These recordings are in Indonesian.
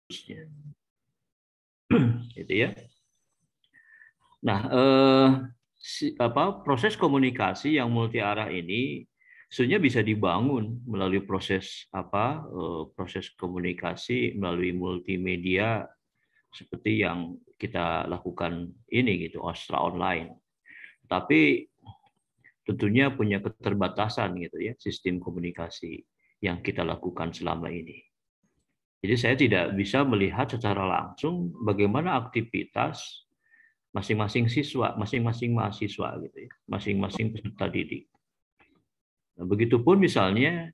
seterusnya. Gitu ya. Nah, proses komunikasi yang multi arah ini sebenarnya bisa dibangun melalui proses komunikasi melalui multimedia seperti yang kita lakukan ini gitu, Ostra Online. Tapi tentunya punya keterbatasan gitu ya sistem komunikasi yang kita lakukan selama ini. Jadi saya tidak bisa melihat secara langsung bagaimana aktivitas masing-masing siswa, masing-masing mahasiswa gitu ya, masing-masing peserta didik. Nah, begitupun misalnya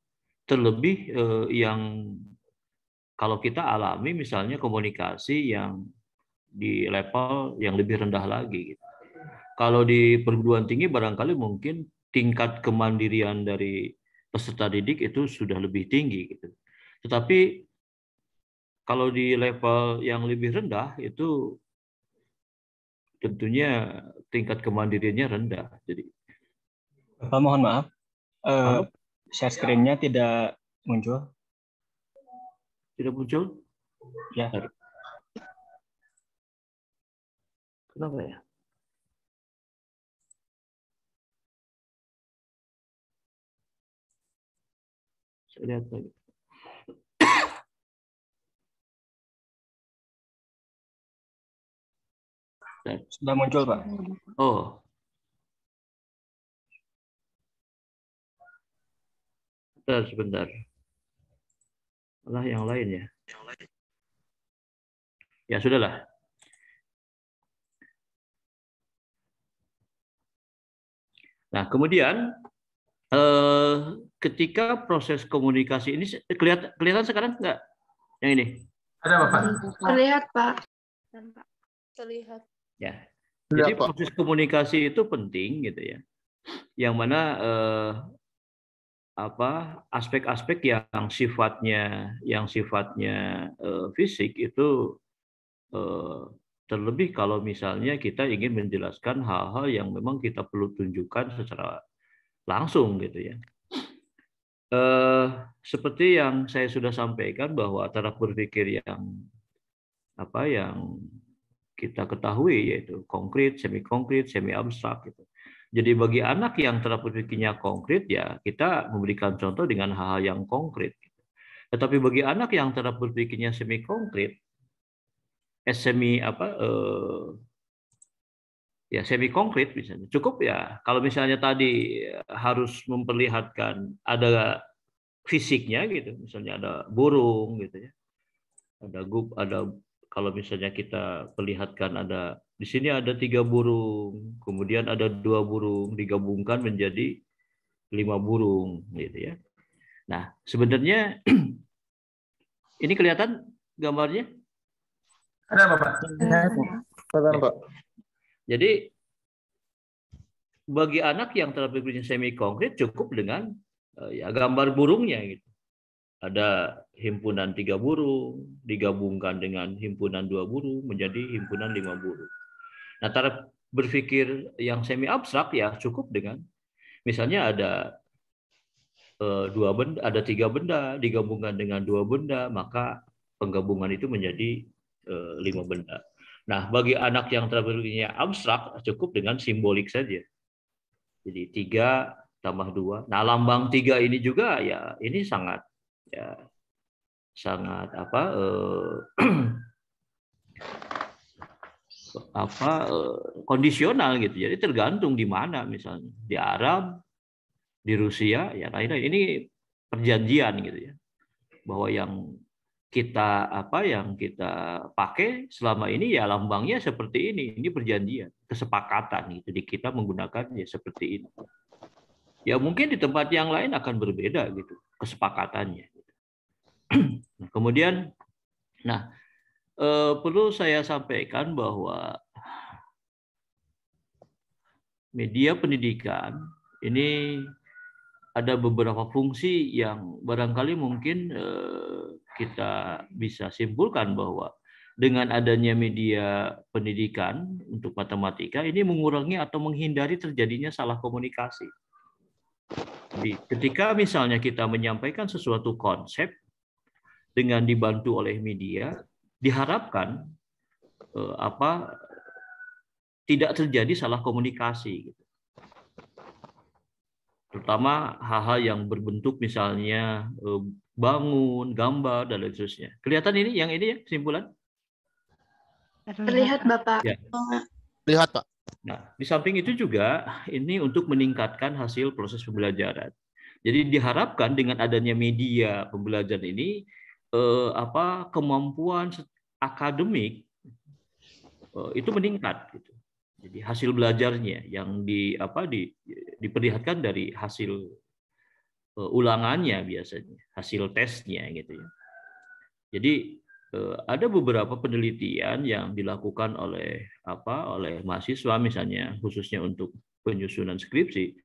terlebih yang kalau kita alami misalnya komunikasi yang di level yang lebih rendah lagi gitu. Kalau di perguruan tinggi barangkali mungkin tingkat kemandirian dari peserta didik itu sudah lebih tinggi gitu. Tetapi kalau di level yang lebih rendah itu tentunya tingkat kemandiriannya rendah. Jadi Bapak mohon maaf, share screen-nya tidak muncul. Tidak muncul? Ya. Kenapa ya? Saya lihat lagi. Sudah muncul, Pak. Oh. Sebentar. Malah yang lain ya. Ya sudahlah. Nah, kemudian ketika proses komunikasi ini kelihatan sekarang enggak? Yang ini? Ada Bapak. Terlihat, Pak. Terlihat. Ya. Jadi proses komunikasi itu penting gitu ya. Yang mana aspek-aspek yang sifatnya fisik itu terlebih kalau misalnya kita ingin menjelaskan hal-hal yang memang kita perlu tunjukkan secara langsung gitu ya. Seperti yang saya sudah sampaikan bahwa cara berpikir yang kita ketahui yaitu konkret, semi konkret, semi abstrak gitu. Jadi bagi anak yang cara berpikirnya konkret ya kita memberikan contoh dengan hal-hal yang konkret. Tetapi bagi anak yang cara berpikirnya semi konkret, semi konkret misalnya cukup ya kalau misalnya tadi harus memperlihatkan ada fisiknya gitu, misalnya ada burung gitu ya, ada kalau misalnya kita perlihatkan ada di sini ada 3 burung, kemudian ada 2 burung digabungkan menjadi 5 burung gitu ya. Nah sebenarnya ini kelihatan gambarnya? Ada Bapak. Kelihatan Pak. Jadi bagi anak yang telah berpikirnya semi konkret cukup dengan ya gambar burungnya gitu. Ada himpunan 3 burung digabungkan dengan himpunan 2 burung menjadi himpunan 5 burung. Nah, cara berpikir yang semi abstrak ya cukup dengan misalnya ada 3 benda digabungkan dengan 2 benda, maka penggabungan itu menjadi 5 benda. Nah, bagi anak yang telah berpikirnya abstrak cukup dengan simbolik saja. Jadi 3 tambah 2. Nah, lambang 3 ini juga ya ini sangat kondisional gitu. Jadi tergantung di mana misalnya. Di Arab, di Rusia, ya lain-lain. Ini perjanjian gitu ya. Bahwa yang kita pakai selama ini ya lambangnya seperti ini. Ini perjanjian, kesepakatan gitu. Di kita menggunakannya seperti ini. Ya mungkin di tempat yang lain akan berbeda gitu kesepakatannya. Nah, kemudian, perlu saya sampaikan bahwa media pendidikan ini ada beberapa fungsi yang barangkali mungkin kita bisa simpulkan bahwa dengan adanya media pendidikan untuk matematika ini mengurangi atau menghindari terjadinya salah komunikasi. Jadi, ketika misalnya kita menyampaikan sesuatu konsep dengan dibantu oleh media, diharapkan tidak terjadi salah komunikasi gitu. Terutama hal-hal yang berbentuk misalnya bangun, gambar, dan lain seterusnya. Kelihatan ini ya kesimpulan? Terlihat, Bapak. Ya. Lihat, Pak. Nah, di samping itu juga ini untuk meningkatkan hasil proses pembelajaran. Jadi diharapkan dengan adanya media pembelajaran ini kemampuan akademik itu meningkat gitu. Jadi hasil belajarnya yang diperlihatkan dari hasil ulangannya biasanya, hasil tesnya gitu ya. Jadi ada beberapa penelitian yang dilakukan oleh mahasiswa misalnya khususnya untuk penyusunan skripsi,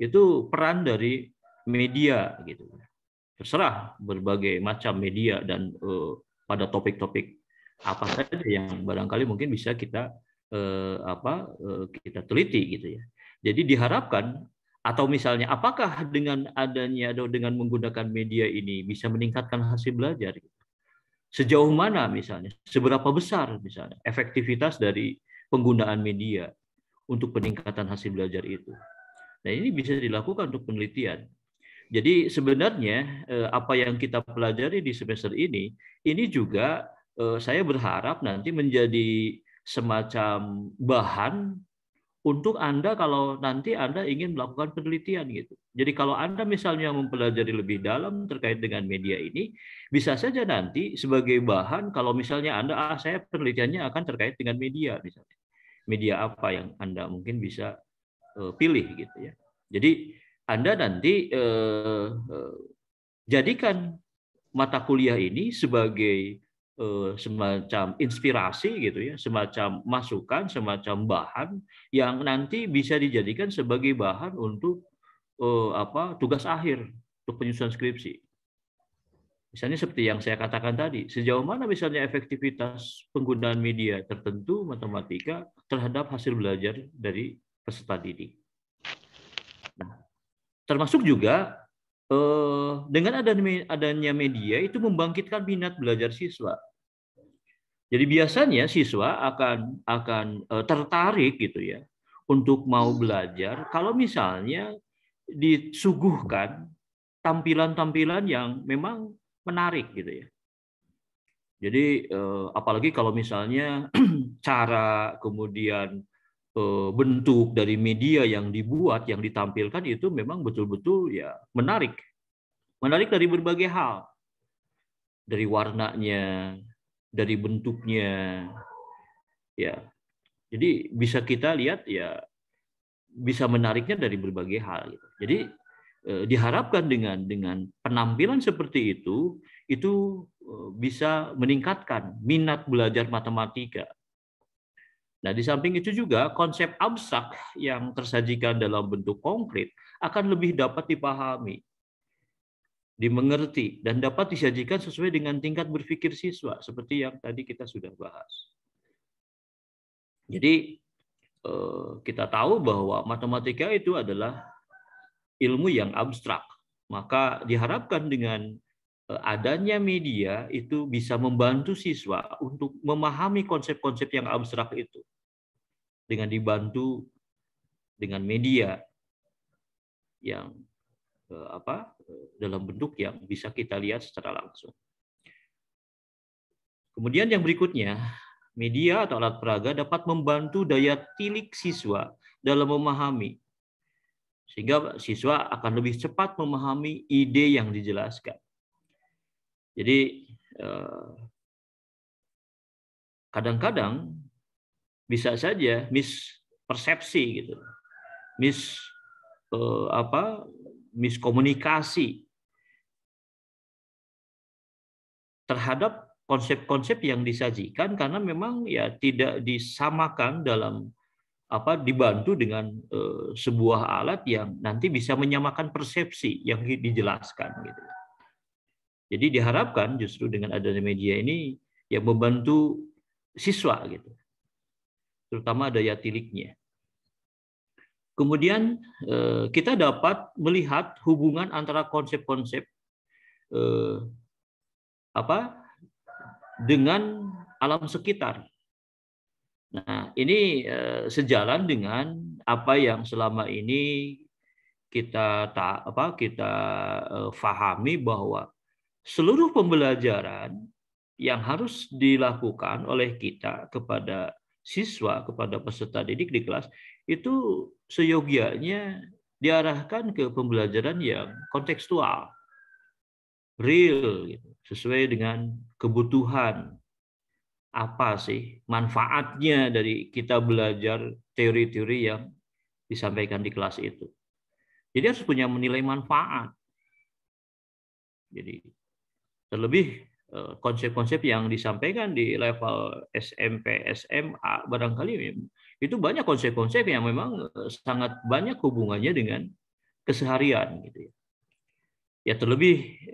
itu peran dari media gitu. Terserah berbagai macam media dan pada topik-topik apa saja yang barangkali mungkin bisa kita kita teliti gitu ya. Jadi diharapkan atau misalnya apakah dengan adanya atau dengan menggunakan media ini bisa meningkatkan hasil belajar? Sejauh mana misalnya, seberapa besar misalnya efektivitas dari penggunaan media untuk peningkatan hasil belajar itu. Nah, ini bisa dilakukan untuk penelitian. Jadi sebenarnya apa yang kita pelajari di semester ini juga saya berharap nanti menjadi semacam bahan untuk Anda kalau nanti Anda ingin melakukan penelitian gitu. Jadi kalau Anda misalnya mempelajari lebih dalam terkait dengan media ini, bisa saja nanti sebagai bahan kalau misalnya Anda, saya penelitiannya akan terkait dengan media misalnya. Media apa yang Anda mungkin bisa pilih gitu ya. Jadi Anda nanti jadikan mata kuliah ini sebagai semacam inspirasi gitu ya, semacam masukan, semacam bahan yang nanti bisa dijadikan sebagai bahan untuk tugas akhir untuk penyusunan skripsi. Misalnya seperti yang saya katakan tadi, sejauh mana misalnya efektivitas penggunaan media tertentu matematika terhadap hasil belajar dari peserta didik. Nah, termasuk juga dengan adanya media itu membangkitkan minat belajar siswa. Jadi biasanya siswa akan tertarik gitu ya untuk mau belajar kalau misalnya disuguhkan tampilan-tampilan yang memang menarik gitu ya. Jadi apalagi kalau misalnya cara kemudian bentuk dari media yang dibuat, yang ditampilkan itu memang betul-betul ya menarik. Menarik dari berbagai hal. Dari warnanya, dari bentuknya. Ya. Jadi bisa kita lihat ya bisa menariknya dari berbagai hal gitu. Jadi diharapkan dengan penampilan seperti itu bisa meningkatkan minat belajar matematika. Nah, di samping itu juga konsep abstrak yang tersajikan dalam bentuk konkret akan lebih dapat dipahami, dimengerti, dan dapat disajikan sesuai dengan tingkat berpikir siswa, seperti yang tadi kita sudah bahas. Jadi, kita tahu bahwa matematika itu adalah ilmu yang abstrak. Maka diharapkan dengan adanya media itu bisa membantu siswa untuk memahami konsep-konsep yang abstrak itu dengan dibantu dengan media yang dalam bentuk yang bisa kita lihat secara langsung. Kemudian yang berikutnya, media atau alat peraga dapat membantu daya tilik siswa dalam memahami, sehingga siswa akan lebih cepat memahami ide yang dijelaskan. Jadi kadang-kadang bisa saja mispersepsi gitu, miskomunikasi terhadap konsep-konsep yang disajikan karena memang ya tidak disamakan dalam dibantu dengan sebuah alat yang nanti bisa menyamakan persepsi yang dijelaskan gitu. Jadi diharapkan justru dengan adanya media ini yang membantu siswa gitu, terutama daya tiliknya. Kemudian kita dapat melihat hubungan antara konsep-konsep dengan alam sekitar. Nah, ini sejalan dengan apa yang selama ini kita fahami, bahwa seluruh pembelajaran yang harus dilakukan oleh kita kepada siswa, kepada peserta didik di kelas, itu seyogianya diarahkan ke pembelajaran yang kontekstual, real, gitu, sesuai dengan kebutuhan. Apa sih manfaatnya dari kita belajar teori-teori yang disampaikan di kelas itu. Jadi harus punya menilai manfaat. Jadi terlebih konsep-konsep yang disampaikan di level SMP, SMA, barangkali itu banyak konsep-konsep yang memang sangat banyak hubungannya dengan keseharian, gitu ya. Ya terlebih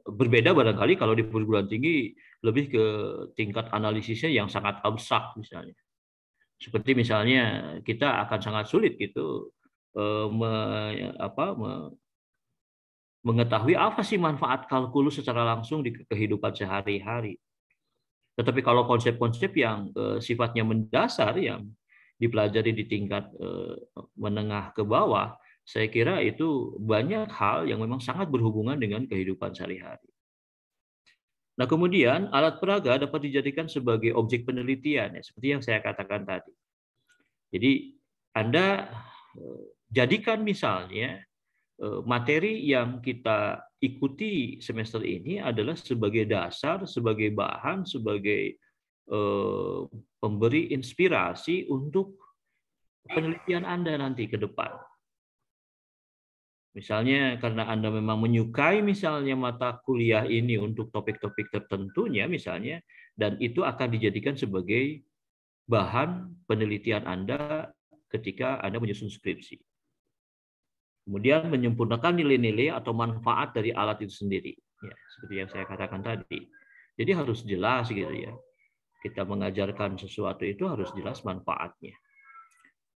berbeda barangkali kalau di perguruan tinggi lebih ke tingkat analisisnya yang sangat abstrak misalnya. Seperti misalnya kita akan sangat sulit gitu mengetahui apa sih manfaat kalkulus secara langsung di kehidupan sehari-hari. Tetapi kalau konsep-konsep yang sifatnya mendasar yang dipelajari di tingkat menengah ke bawah, saya kira itu banyak hal yang memang sangat berhubungan dengan kehidupan sehari-hari. Nah, kemudian alat peraga dapat dijadikan sebagai objek penelitian, ya, seperti yang saya katakan tadi. Jadi Anda jadikan misalnya materi yang kita ikuti semester ini adalah sebagai dasar, sebagai bahan, sebagai pemberi inspirasi untuk penelitian Anda nanti ke depan. Misalnya karena Anda memang menyukai misalnya mata kuliah ini untuk topik-topik tertentunya misalnya, dan itu akan dijadikan sebagai bahan penelitian Anda ketika Anda menyusun skripsi. Kemudian menyempurnakan nilai-nilai atau manfaat dari alat itu sendiri. Ya, seperti yang saya katakan tadi. Jadi harus jelas gitu ya. Kita mengajarkan sesuatu itu harus jelas manfaatnya.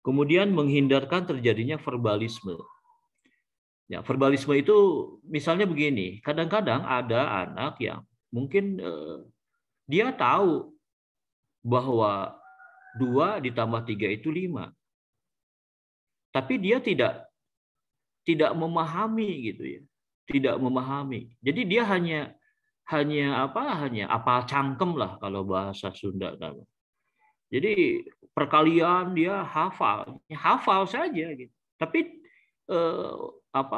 Kemudian menghindarkan terjadinya verbalisme. Ya, verbalisme itu misalnya begini, kadang-kadang ada anak yang mungkin dia tahu bahwa 2 ditambah 3 itu 5. Tapi dia tidak memahami gitu ya. Tidak memahami. Jadi dia hanya apal cangkem lah kalau bahasa Sunda. Jadi perkalian dia hafal saja gitu. Tapi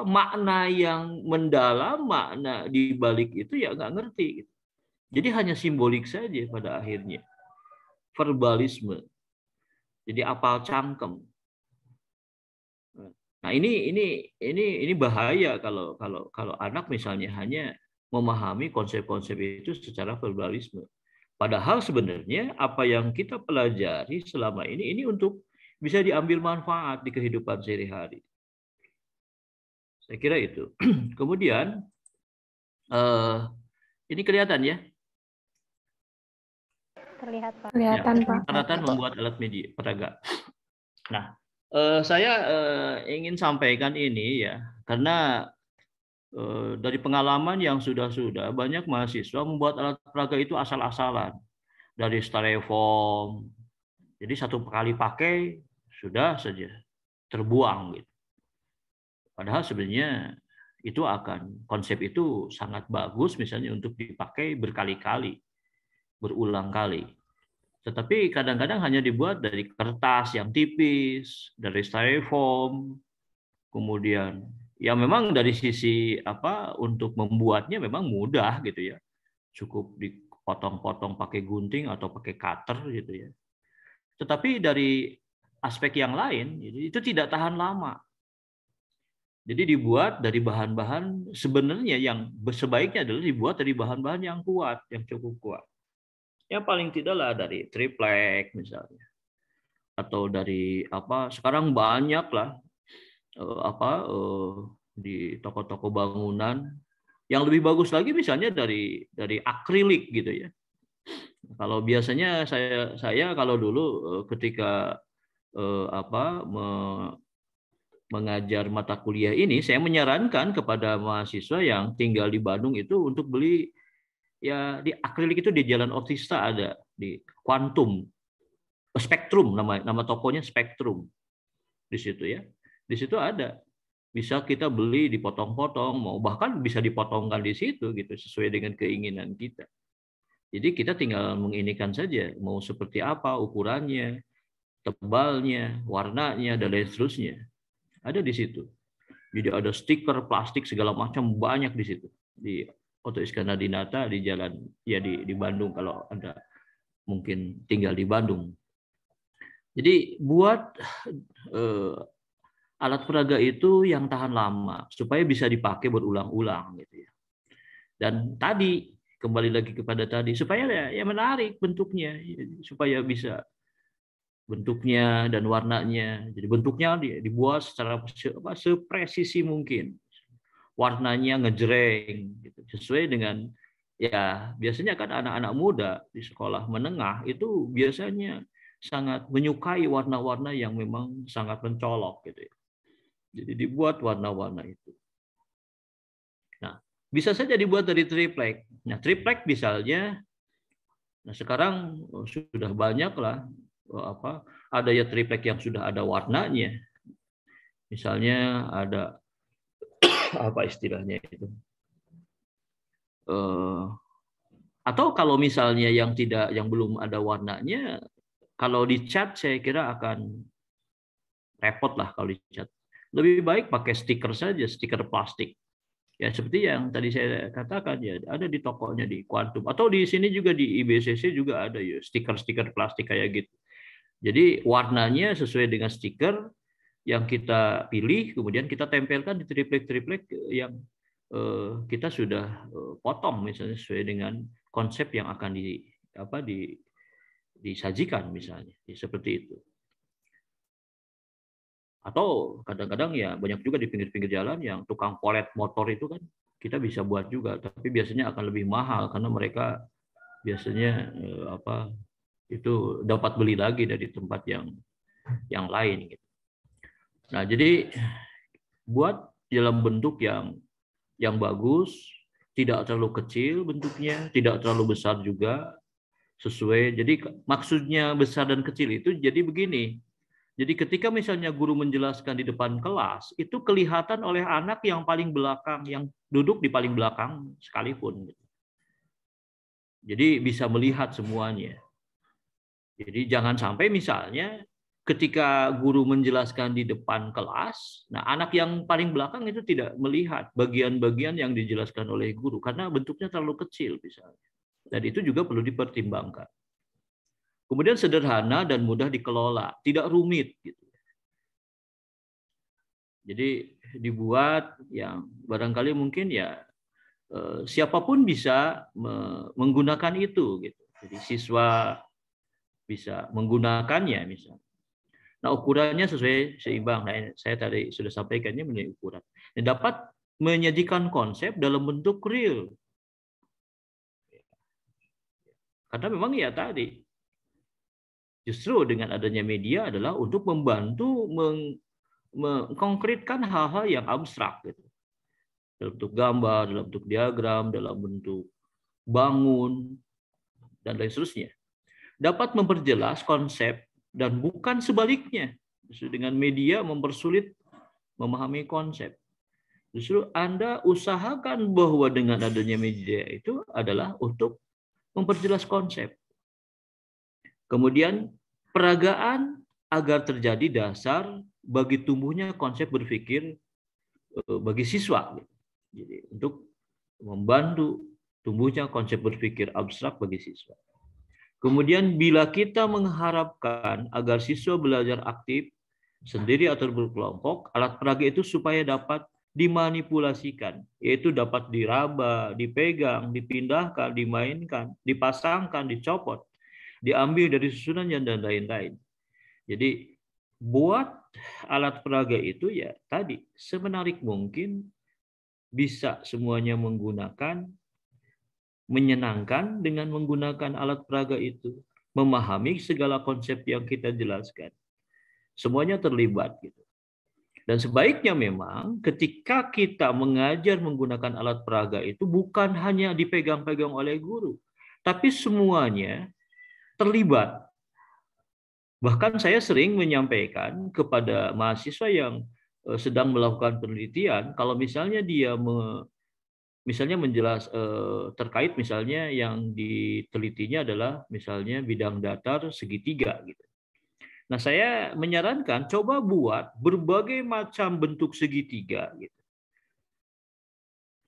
makna yang mendalam, makna di balik itu ya nggak ngerti. Gitu. Jadi hanya simbolik saja pada akhirnya. Verbalisme. Jadi apal cangkem. Nah ini bahaya kalau anak misalnya hanya memahami konsep-konsep itu secara verbalisme. Padahal sebenarnya apa yang kita pelajari selama ini untuk bisa diambil manfaat di kehidupan sehari-hari. Saya kira itu. Kemudian ini kelihatan ya? Terlihat, Pak. Kelihatan, ya, Pak. Persyaratan membuat alat media peraga. Nah, saya ingin sampaikan ini ya, karena dari pengalaman yang sudah banyak mahasiswa membuat alat peraga itu asal-asalan dari styrofoam. Jadi satu kali pakai sudah saja terbuang gitu. Padahal sebenarnya itu konsep itu sangat bagus misalnya untuk dipakai berkali-kali, berulang kali. Tetapi kadang-kadang hanya dibuat dari kertas yang tipis, dari styrofoam, kemudian ya memang dari sisi untuk membuatnya memang mudah gitu ya, cukup dipotong-potong pakai gunting atau pakai cutter gitu ya. Tetapi dari aspek yang lain itu tidak tahan lama. Jadi dibuat dari bahan-bahan sebenarnya yang sebaiknya adalah dibuat dari bahan-bahan yang kuat, yang cukup kuat. Yang paling tidaklah dari triplek misalnya, atau dari sekarang banyak lah di toko-toko bangunan yang lebih bagus lagi misalnya dari akrilik gitu ya. Kalau biasanya saya kalau dulu ketika mengajar mata kuliah ini, saya menyarankan kepada mahasiswa yang tinggal di Bandung itu untuk beli ya di akrilik itu di Jalan Otista ada, di Quantum, Spektrum, nama tokonya Spektrum di situ ya. Di situ ada, bisa kita beli dipotong-potong, mau bahkan bisa dipotongkan di situ gitu sesuai dengan keinginan kita. Jadi kita tinggal menginikan saja mau seperti apa ukurannya, tebalnya, warnanya dan lain seterusnya. Ada di situ. Jadi ada stiker plastik segala macam banyak di situ. Di Oto Iskandar-Dinata di jalan ya di Bandung kalau Anda mungkin tinggal di Bandung. Jadi buat alat peraga itu yang tahan lama supaya bisa dipakai berulang-ulang gitu ya. Dan tadi kembali lagi kepada tadi supaya ya menarik bentuknya supaya bisa bentuknya dan warnanya. Jadi bentuknya dibuat secara sepresisi mungkin. Warnanya ngejreng gitu. Sesuai dengan ya biasanya kan anak-anak muda di sekolah menengah itu biasanya sangat menyukai warna-warna yang memang sangat mencolok gitu ya. Jadi dibuat warna-warna itu. Nah, bisa saja dibuat dari triplek. Nah, triplek misalnya, nah sekarang sudah banyak lah ada ya triplek yang sudah ada warnanya. Misalnya ada apa istilahnya itu? Atau kalau misalnya yang belum ada warnanya, kalau dicat saya kira akan repot lah kalau dicat. Lebih baik pakai stiker saja, stiker plastik. Ya seperti yang tadi saya katakan ya, ada di tokonya di Quantum atau di sini juga di IBCC juga ada ya stiker-stiker plastik kayak gitu. Jadi warnanya sesuai dengan stiker yang kita pilih, kemudian kita tempelkan di triplek-triplek yang kita sudah potong misalnya sesuai dengan konsep yang akan disajikan misalnya seperti itu. Atau kadang-kadang ya banyak juga di pinggir-pinggir jalan yang tukang polet motor itu kan kita bisa buat juga, tapi biasanya akan lebih mahal karena mereka biasanya itu dapat beli lagi dari tempat yang lain gitu. Nah, jadi buat dalam bentuk yang bagus, tidak terlalu kecil bentuknya, tidak terlalu besar juga, sesuai. Jadi maksudnya besar dan kecil itu jadi begini. Jadi ketika misalnya guru menjelaskan di depan kelas, itu kelihatan oleh anak yang paling belakang, yang duduk di paling belakang sekalipun. Jadi bisa melihat semuanya. Jadi jangan sampai misalnya ketika guru menjelaskan di depan kelas, nah anak yang paling belakang itu tidak melihat bagian-bagian yang dijelaskan oleh guru karena bentuknya terlalu kecil misalnya. Dan itu juga perlu dipertimbangkan. Kemudian sederhana dan mudah dikelola, tidak rumit gitu. Jadi dibuat yang barangkali mungkin ya siapapun bisa menggunakan itu gitu. Jadi siswa bisa menggunakannya misalnya. Nah, ukurannya sesuai seimbang. Nah, saya tadi sudah sampaikannya mengenai ukuran. Dan dapat menyajikan konsep dalam bentuk real. Karena memang ya tadi justru dengan adanya media adalah untuk membantu mengkonkretkan hal-hal yang abstrak gitu. Dalam bentuk gambar, dalam bentuk diagram, dalam bentuk bangun dan lain seterusnya. Dapat memperjelas konsep dan bukan sebaliknya. Justru dengan media mempersulit memahami konsep. Justru Anda usahakan bahwa dengan adanya media itu adalah untuk memperjelas konsep. Kemudian peragaan agar terjadi dasar bagi tumbuhnya konsep berpikir bagi siswa. Jadi untuk membantu tumbuhnya konsep berpikir abstrak bagi siswa. Kemudian bila kita mengharapkan agar siswa belajar aktif sendiri atau berkelompok, alat peraga itu supaya dapat dimanipulasikan, yaitu dapat diraba, dipegang, dipindahkan, dimainkan, dipasangkan, dicopot, diambil dari susunannya dan lain-lain. Jadi buat alat peraga itu ya tadi semenarik mungkin, bisa semuanya menggunakan, menyenangkan dengan menggunakan alat peraga itu, memahami segala konsep yang kita jelaskan. Semuanya terlibat gitu. Dan sebaiknya memang ketika kita mengajar menggunakan alat peraga itu bukan hanya dipegang-pegang oleh guru, tapi semuanya terlibat. Bahkan saya sering menyampaikan kepada mahasiswa yang sedang melakukan penelitian, kalau misalnya dia terkait misalnya yang ditelitinya adalah misalnya bidang datar segitiga gitu. Nah, saya menyarankan coba buat berbagai macam bentuk segitiga gitu.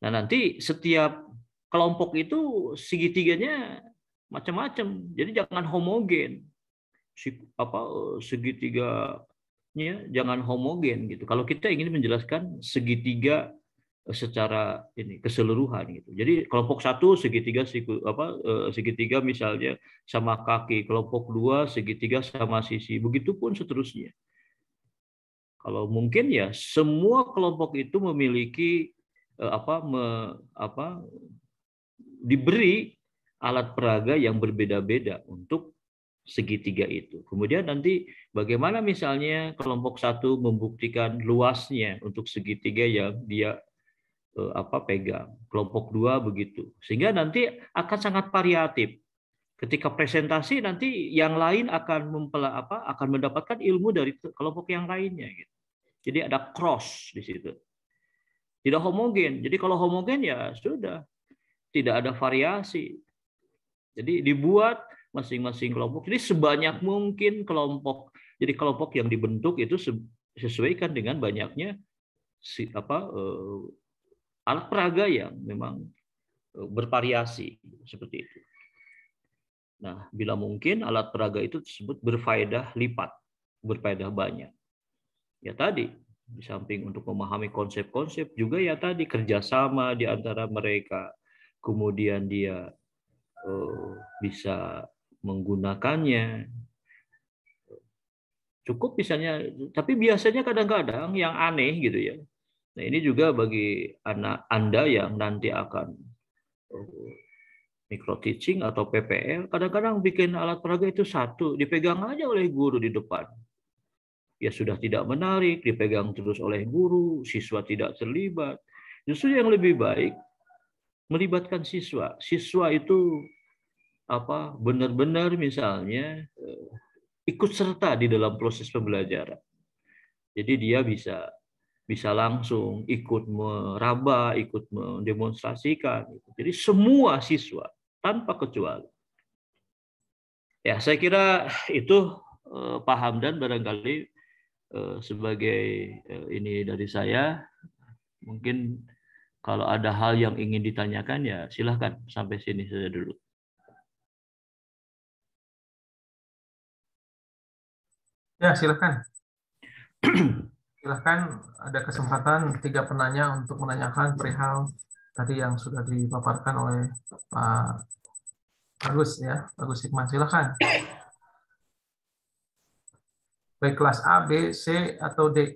Nah, nanti setiap kelompok itu segitiganya macam-macam. Jadi jangan homogen. Segitiganya jangan homogen gitu. Kalau kita ingin menjelaskan segitiga secara keseluruhan gitu. Jadi kelompok 1 segitiga misalnya sama kaki, kelompok 2 segitiga sama sisi, begitupun seterusnya. Kalau mungkin ya semua kelompok itu memiliki diberi alat peraga yang berbeda-beda untuk segitiga itu. Kemudian nanti bagaimana misalnya kelompok 1 membuktikan luasnya untuk segitiga yang dia pegang. Kelompok 2 begitu. Sehingga nanti akan sangat variatif. Ketika presentasi nanti yang lain akan mendapatkan ilmu dari kelompok yang lainnya gitu. Jadi ada cross di situ. Tidak homogen. Jadi kalau homogen ya sudah tidak ada variasi. Jadi dibuat masing-masing kelompok. Jadi sebanyak mungkin kelompok. Jadi kelompok yang dibentuk itu sesuaikan dengan banyaknya alat peraga yang memang bervariasi seperti itu. Nah, bila mungkin alat peraga itu disebut berfaedah lipat, berfaedah banyak. Ya tadi, di samping untuk memahami konsep-konsep juga ya tadi kerjasama di antara mereka, kemudian dia bisa menggunakannya. Cukup misalnya, tapi biasanya kadang-kadang yang aneh gitu ya. Nah, ini juga bagi anak Anda yang nanti akan micro teaching atau PPL, kadang-kadang bikin alat peraga itu satu, dipegang aja oleh guru di depan. Ya sudah tidak menarik, dipegang terus oleh guru, siswa tidak terlibat. Justru yang lebih baik melibatkan siswa. Siswa itu benar-benar misalnya ikut serta di dalam proses pembelajaran. Jadi dia bisa langsung ikut meraba, ikut mendemonstrasikan. Jadi semua siswa tanpa kecuali. Ya, saya kira itu Pak Hamdan barangkali sebagai ini dari saya. Mungkin kalau ada hal yang ingin ditanyakan ya silahkan, sampai sini saja dulu. Ya, silahkan. Silahkan, ada kesempatan 3 penanya untuk menanyakan perihal tadi yang sudah dipaparkan oleh Pak Agus ya, Agus Hikman. Silahkan. Baik kelas A, B, C, atau D.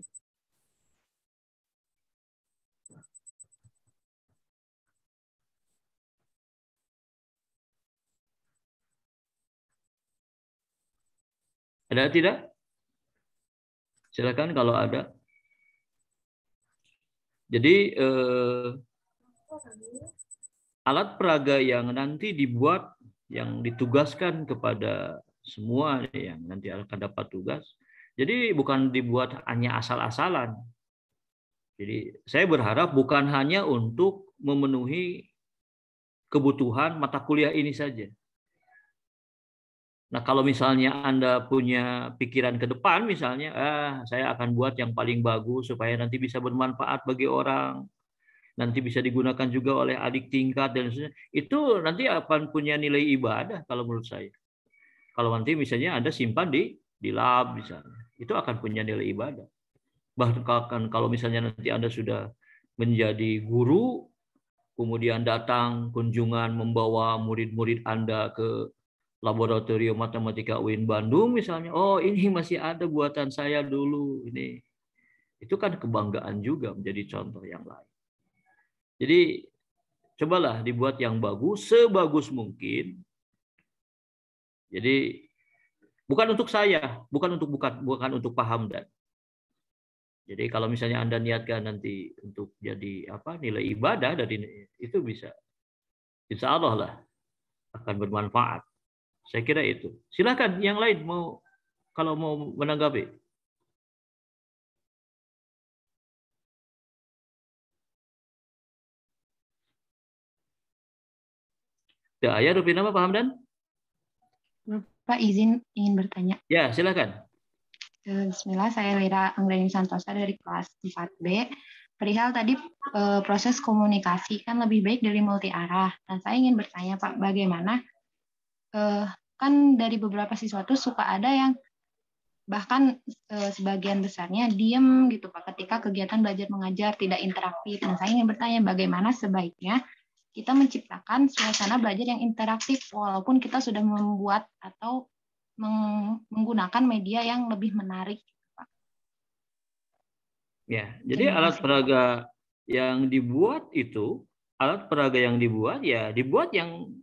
Ada tidak? Silakan kalau ada. Jadi alat peraga yang nanti dibuat, yang ditugaskan kepada semua yang nanti akan dapat tugas, jadi bukan dibuat hanya asal-asalan. Jadi saya berharap bukan hanya untuk memenuhi kebutuhan mata kuliah ini saja. Nah, kalau misalnya Anda punya pikiran ke depan, misalnya, saya akan buat yang paling bagus supaya nanti bisa bermanfaat bagi orang, nanti bisa digunakan juga oleh adik tingkat dan sebagainya, itu nanti akan punya nilai ibadah kalau menurut saya. Kalau nanti misalnya Anda simpan di lab misalnya, itu akan punya nilai ibadah. Bahkan kalau misalnya nanti Anda sudah menjadi guru, kemudian datang kunjungan membawa murid-murid Anda ke Laboratorium Matematika UIN Bandung misalnya, oh ini masih ada buatan saya dulu ini. Itu kan kebanggaan juga menjadi contoh yang lain. Jadi cobalah dibuat yang bagus, sebagus mungkin. Jadi bukan untuk saya, bukan untuk Pak Hamdan. Jadi kalau misalnya Anda niatkan nanti untuk jadi nilai ibadah dari itu bisa, insya Allah lah akan bermanfaat. Saya kira itu. Silakan yang lain kalau mau menanggapi. Ya, Rupina, Pak Hamdan? Pak, izin ingin bertanya. Ya, silakan. Bismillah, saya Lira Anggreni Santosa dari kelas 4B. Perihal tadi proses komunikasi kan lebih baik dari multi arah. Nah, saya ingin bertanya Pak, bagaimana kan dari beberapa siswa itu suka ada yang bahkan sebagian besarnya diam gitu Pak ketika kegiatan belajar mengajar tidak interaktif. Nah, saya ingin bertanya bagaimana sebaiknya kita menciptakan suasana belajar yang interaktif walaupun kita sudah membuat atau menggunakan media yang lebih menarik, Pak. Ya, jadi alat peraga yang dibuat dibuat yang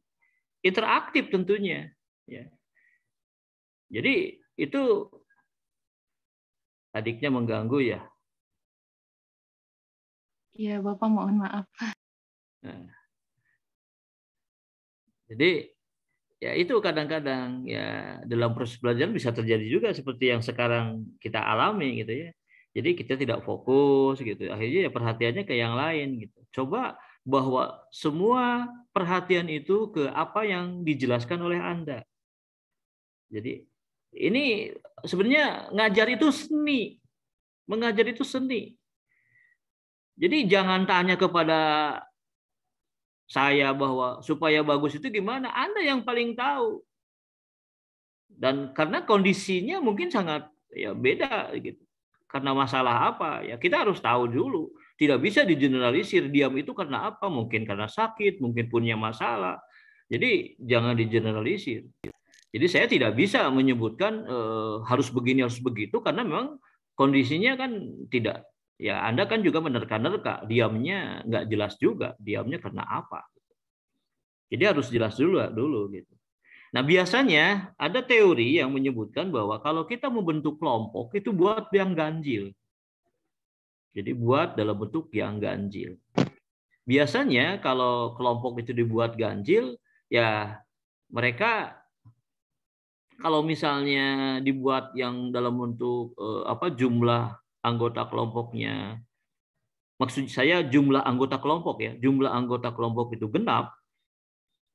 interaktif tentunya. Ya. Jadi itu adiknya mengganggu ya. Iya, Bapak mohon maaf. Nah, jadi ya itu kadang-kadang ya dalam proses belajar bisa terjadi juga seperti yang sekarang kita alami gitu ya. Jadi kita tidak fokus gitu. Akhirnya ya perhatiannya ke yang lain gitu. Coba bahwa semua perhatian itu ke apa yang dijelaskan oleh Anda. Jadi ini sebenarnya ngajar itu seni. Mengajar itu seni. Jadi jangan tanya kepada saya bahwa supaya bagus itu gimana? Anda yang paling tahu. Dan karena kondisinya mungkin sangat ya beda gitu. Karena masalah apa? Ya kita harus tahu dulu. Tidak bisa digeneralisir diam itu karena apa? Mungkin karena sakit, mungkin punya masalah. Jadi jangan digeneralisir. Jadi saya tidak bisa menyebutkan harus begini harus begitu karena memang kondisinya kan tidak. Ya Anda kan juga menerka-nerka, diamnya nggak jelas juga, diamnya karena apa. Jadi harus jelas dulu gitu. Nah biasanya ada teori yang menyebutkan bahwa kalau kita membentuk kelompok itu buat yang ganjil. Jadi buat dalam bentuk yang ganjil. Biasanya kalau kelompok itu dibuat ganjil, ya mereka kalau misalnya dibuat yang dalam bentuk jumlah anggota kelompoknya, maksud saya jumlah anggota kelompok ya, jumlah anggota kelompok itu genap,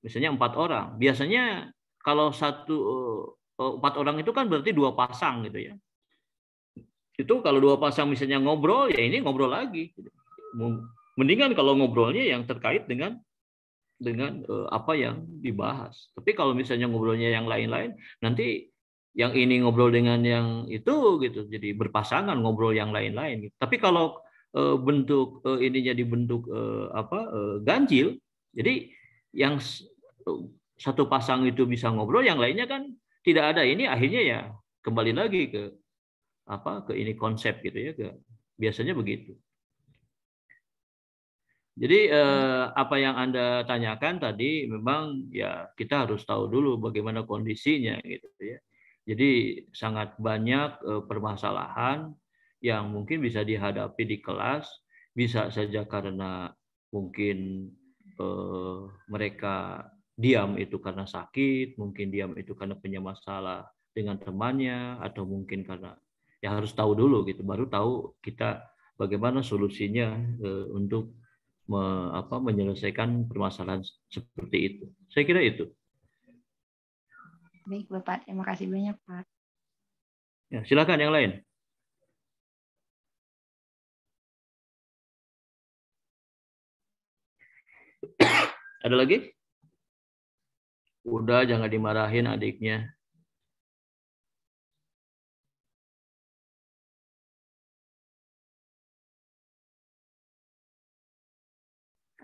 misalnya 4 orang. Biasanya kalau 4 orang itu kan berarti 2 pasang gitu ya. Itu kalau 2 pasang misalnya ngobrol, ya ini ngobrol lagi. Mendingan kalau ngobrolnya yang terkait dengan apa yang dibahas. Tapi kalau misalnya ngobrolnya yang lain-lain, nanti yang ini ngobrol dengan yang itu gitu, jadi berpasangan ngobrol yang lain-lain. Gitu. Tapi kalau bentuk ininya dibentuk ganjil, jadi yang satu pasang itu bisa ngobrol, yang lainnya kan tidak ada. Ini akhirnya ya kembali lagi ke ini konsep gitu ya, biasanya begitu. Jadi apa yang Anda tanyakan tadi memang ya kita harus tahu dulu bagaimana kondisinya gitu ya. Jadi sangat banyak permasalahan yang mungkin bisa dihadapi di kelas, bisa saja karena mungkin mereka diam itu karena sakit, mungkin diam itu karena punya masalah dengan temannya, atau mungkin karena ya harus tahu dulu gitu, baru tahu kita bagaimana solusinya untuk menyelesaikan permasalahan seperti itu. Saya kira itu. Baik, Bapak. Terima kasih banyak, Pak. Ya, silakan yang lain. Ada lagi? Udah, jangan dimarahin adiknya.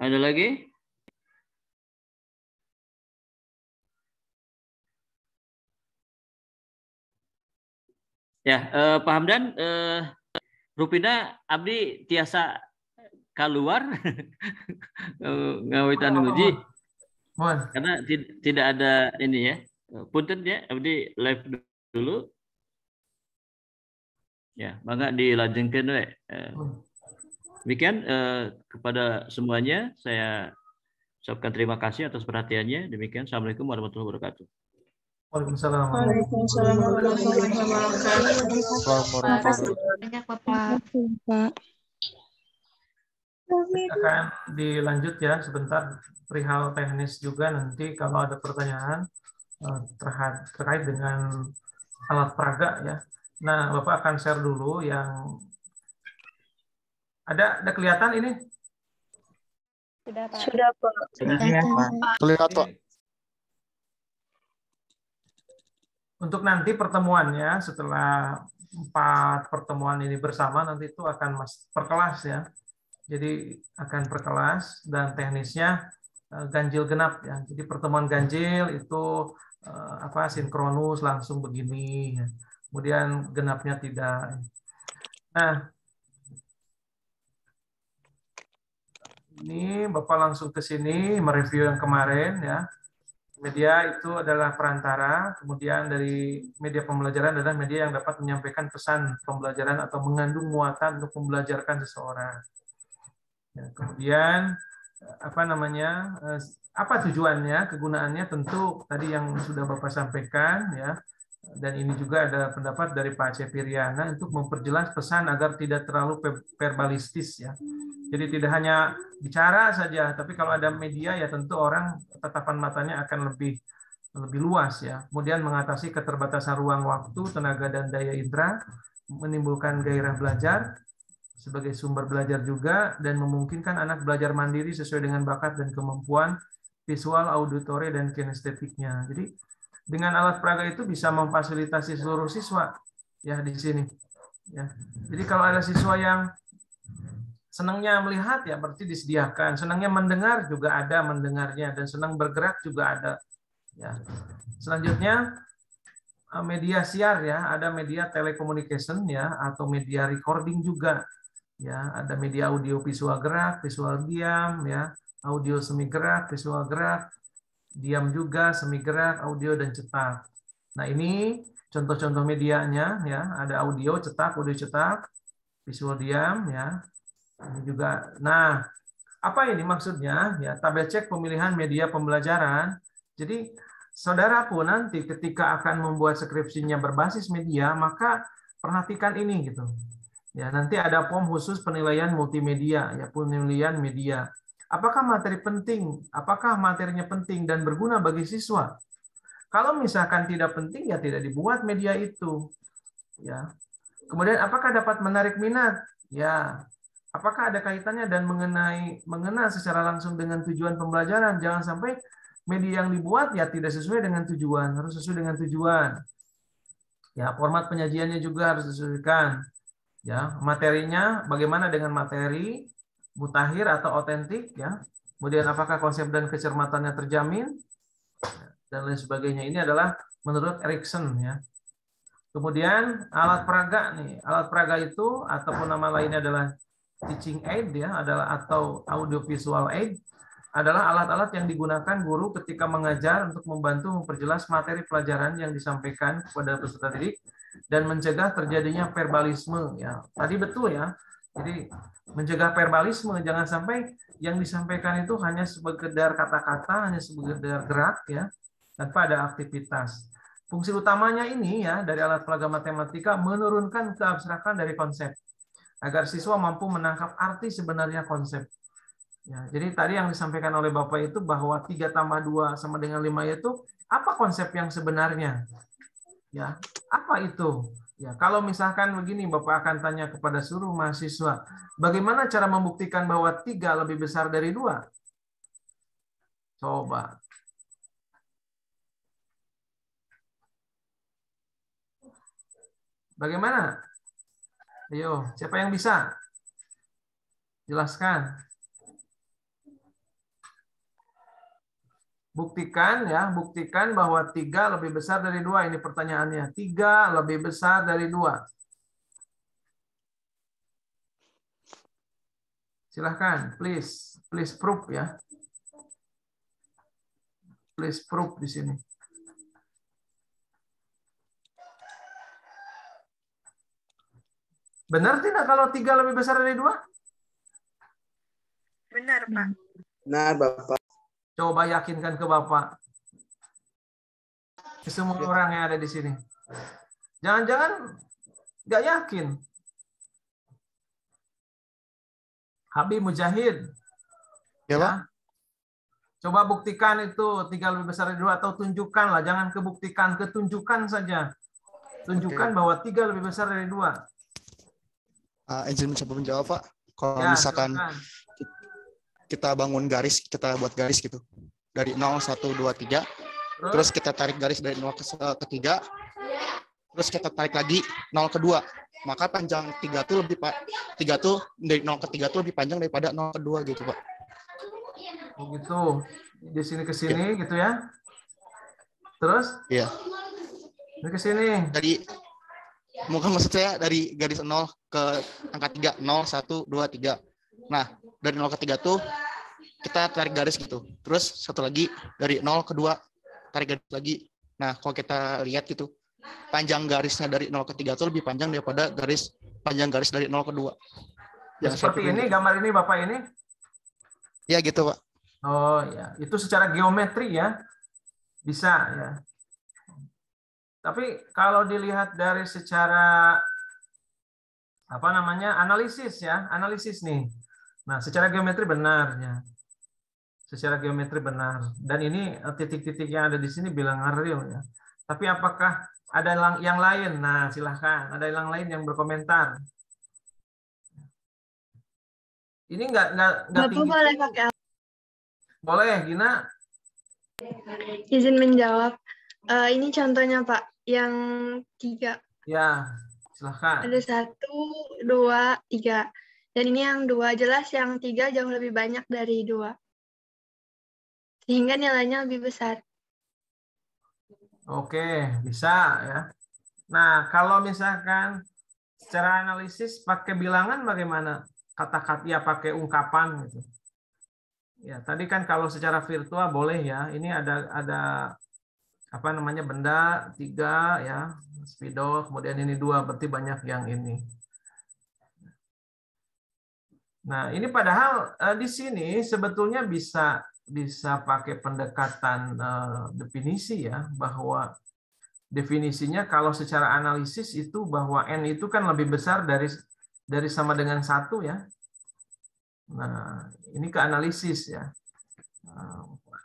Ada lagi? Ya, Pak Hamdan, Rupina Abdi tiasa keluar ngawitan nguji karena tidak ada ini ya. Punten ya, Abdi live dulu. Ya, maka dilanjutkan we. Demikian kepada semuanya saya ucapkan terima kasih atas perhatiannya. Demikian, Assalamualaikum warahmatullahi wabarakatuh. Waalaikumsalam. Waalaikumsalam warahmatullahi wabarakatuh. Terima kasih banyak Bapak. Akan dilanjut ya sebentar perihal teknis juga nanti kalau ada pertanyaan terkait dengan alat peraga ya. Nah, Bapak akan share dulu yang ada kelihatan ini? Sudah, Pak. Sudah, Pak. Terlihat, Pak. Untuk nanti pertemuannya setelah 4 pertemuan ini bersama nanti itu akan per kelas ya. Jadi akan per kelas dan teknisnya ganjil genap ya. Jadi pertemuan ganjil itu sinkronus langsung begini. Ya. Kemudian genapnya tidak. Nah, ini Bapak langsung ke sini mereview yang kemarin ya. Media itu adalah perantara, kemudian dari media pembelajaran adalah media yang dapat menyampaikan pesan pembelajaran atau mengandung muatan untuk membelajarkan seseorang. Ya, kemudian apa tujuannya, kegunaannya tentu tadi yang sudah Bapak sampaikan ya. Dan ini juga ada pendapat dari Pak Cepiriana untuk memperjelas pesan agar tidak terlalu verbalistis ya. Jadi tidak hanya bicara saja, tapi kalau ada media ya tentu orang tatapan matanya akan lebih luas ya. Kemudian mengatasi keterbatasan ruang waktu, tenaga dan daya indera, menimbulkan gairah belajar sebagai sumber belajar juga dan memungkinkan anak belajar mandiri sesuai dengan bakat dan kemampuan visual, auditory dan kinestetiknya. Jadi dengan alat peraga itu bisa memfasilitasi seluruh siswa ya di sini. Ya. Jadi kalau ada siswa yang senangnya melihat ya berarti disediakan, senangnya mendengar juga ada mendengarnya dan senang bergerak juga ada. Ya. Selanjutnya media siar ya, ada media telecommunication ya atau media recording juga. Ya, ada media audio visual gerak, visual diam ya, audio semi gerak, visual gerak, diam juga, semi gerak, audio dan cetak. Nah, ini contoh-contoh medianya ya, ada audio cetak, visual diam ya. Ini juga. Nah, apa ini maksudnya? Ya, tabel cek pemilihan media pembelajaran. Jadi, saudara pun nanti ketika akan membuat skripsinya berbasis media, maka perhatikan ini gitu. Ya, nanti ada form khusus penilaian multimedia, ya penilaian media. Apakah materi penting? Apakah materinya penting dan berguna bagi siswa? Kalau misalkan tidak penting, ya tidak dibuat media itu. Ya. Kemudian, apakah dapat menarik minat? Ya. Apakah ada kaitannya dan mengena secara langsung dengan tujuan pembelajaran? Jangan sampai media yang dibuat ya tidak sesuai dengan tujuan, harus sesuai dengan tujuan. Ya, format penyajiannya juga harus disesuaikan. Ya, materinya bagaimana dengan materi mutakhir atau otentik ya. Kemudian apakah konsep dan kecermatannya terjamin dan lain sebagainya. Ini adalah menurut Erikson ya. Kemudian alat peraga nih. Alat peraga itu ataupun nama lainnya adalah teaching aid ya, adalah atau audiovisual aid adalah alat-alat yang digunakan guru ketika mengajar untuk membantu memperjelas materi pelajaran yang disampaikan kepada peserta didik dan mencegah terjadinya verbalisme ya. Tadi betul ya. Jadi mencegah verbalisme, jangan sampai yang disampaikan itu hanya sekedar kata-kata, hanya sekedar gerak ya, tanpa ada aktivitas. Fungsi utamanya ini ya dari alat peraga matematika menurunkan keabstrakan dari konsep agar siswa mampu menangkap arti sebenarnya konsep. Ya, jadi tadi yang disampaikan oleh Bapak itu bahwa 3 tambah 2 sama dengan 5 itu apa konsep yang sebenarnya? Ya, apa itu? Ya, kalau misalkan begini Bapak akan tanya kepada seluruh mahasiswa, bagaimana cara membuktikan bahwa 3 lebih besar dari 2? Coba. Bagaimana? Ayo, siapa yang bisa? Jelaskan. Buktikan ya, buktikan bahwa 3 lebih besar dari 2. Ini pertanyaannya. 3 lebih besar dari 2. Silahkan, please proof ya. Please proof di sini. Benar tidak kalau 3 lebih besar dari 2? Benar, Pak. Benar, Bapak. Coba yakinkan ke Bapak. Ke semua orang yang ada di sini. Jangan-jangan nggak yakin. Habib Mujahid. Ya, Pak. Coba buktikan itu 3 lebih besar dari 2 atau tunjukkan lah. Jangan kebuktikan, ketunjukkan saja. Tunjukkan bahwa 3 lebih besar dari 2. Izin mencoba menjawab, Pak. Kalau Ya, misalkan silakan. kita bangun garis, kita buat garis gitu. Dari 0, 1, 2, 3. Terus kita tarik garis dari 0 ke 3. Terus kita tarik lagi 0 ke 2. Maka panjang 3 tuh lebih 3 tuh dari 0 ke 3 tuh lebih panjang daripada 0 ke 2 gitu, Pak. Oh gitu. Di sini ke sini gitu ya. Terus? Iya. Ini ke sini. Mungkin maksud saya dari garis 0 ke angka 3, 0, 1, 2, 3. Nah, dari 0 ke 3 tuh kita tarik garis gitu. Terus satu lagi dari 0 ke 2 tarik garis lagi. Nah, kalau kita lihat gitu, panjang garisnya dari 0 ke 3 tuh lebih panjang daripada panjang garis dari 0 ke 2. Ya, seperti ini, gambar ini Bapak ini? Ya gitu, Pak. Oh ya, itu secara geometri ya. Bisa ya. Tapi kalau dilihat dari secara analisis ya, analisis nih. Nah, secara geometri benar ya. Secara geometri benar. Dan ini titik-titik yang ada di sini bilangan real ya. Tapi apakah ada yang lain? Nah, silahkan. Ada yang lain yang berkomentar. Ini nggak tinggi. Boleh pakai. Boleh, Gina. Izin menjawab. Ini contohnya Pak, yang 3. Ya, silahkan. Ada 1, 2, 3. Dan ini yang 2, jelas yang 3 jauh lebih banyak dari 2. Sehingga nilainya lebih besar. Oke, bisa ya. Nah, kalau misalkan secara analisis pakai bilangan bagaimana? Kata-kata ya pakai ungkapan gitu. Ya, tadi kan kalau secara virtual boleh ya. Ini ada benda 3 ya, spidol, kemudian ini 2, berarti banyak yang ini. Nah, ini padahal di sini sebetulnya bisa pakai pendekatan definisi ya, bahwa definisinya kalau secara analisis itu bahwa N itu kan lebih besar dari sama dengan 1 ya. Nah, ini ke analisis ya.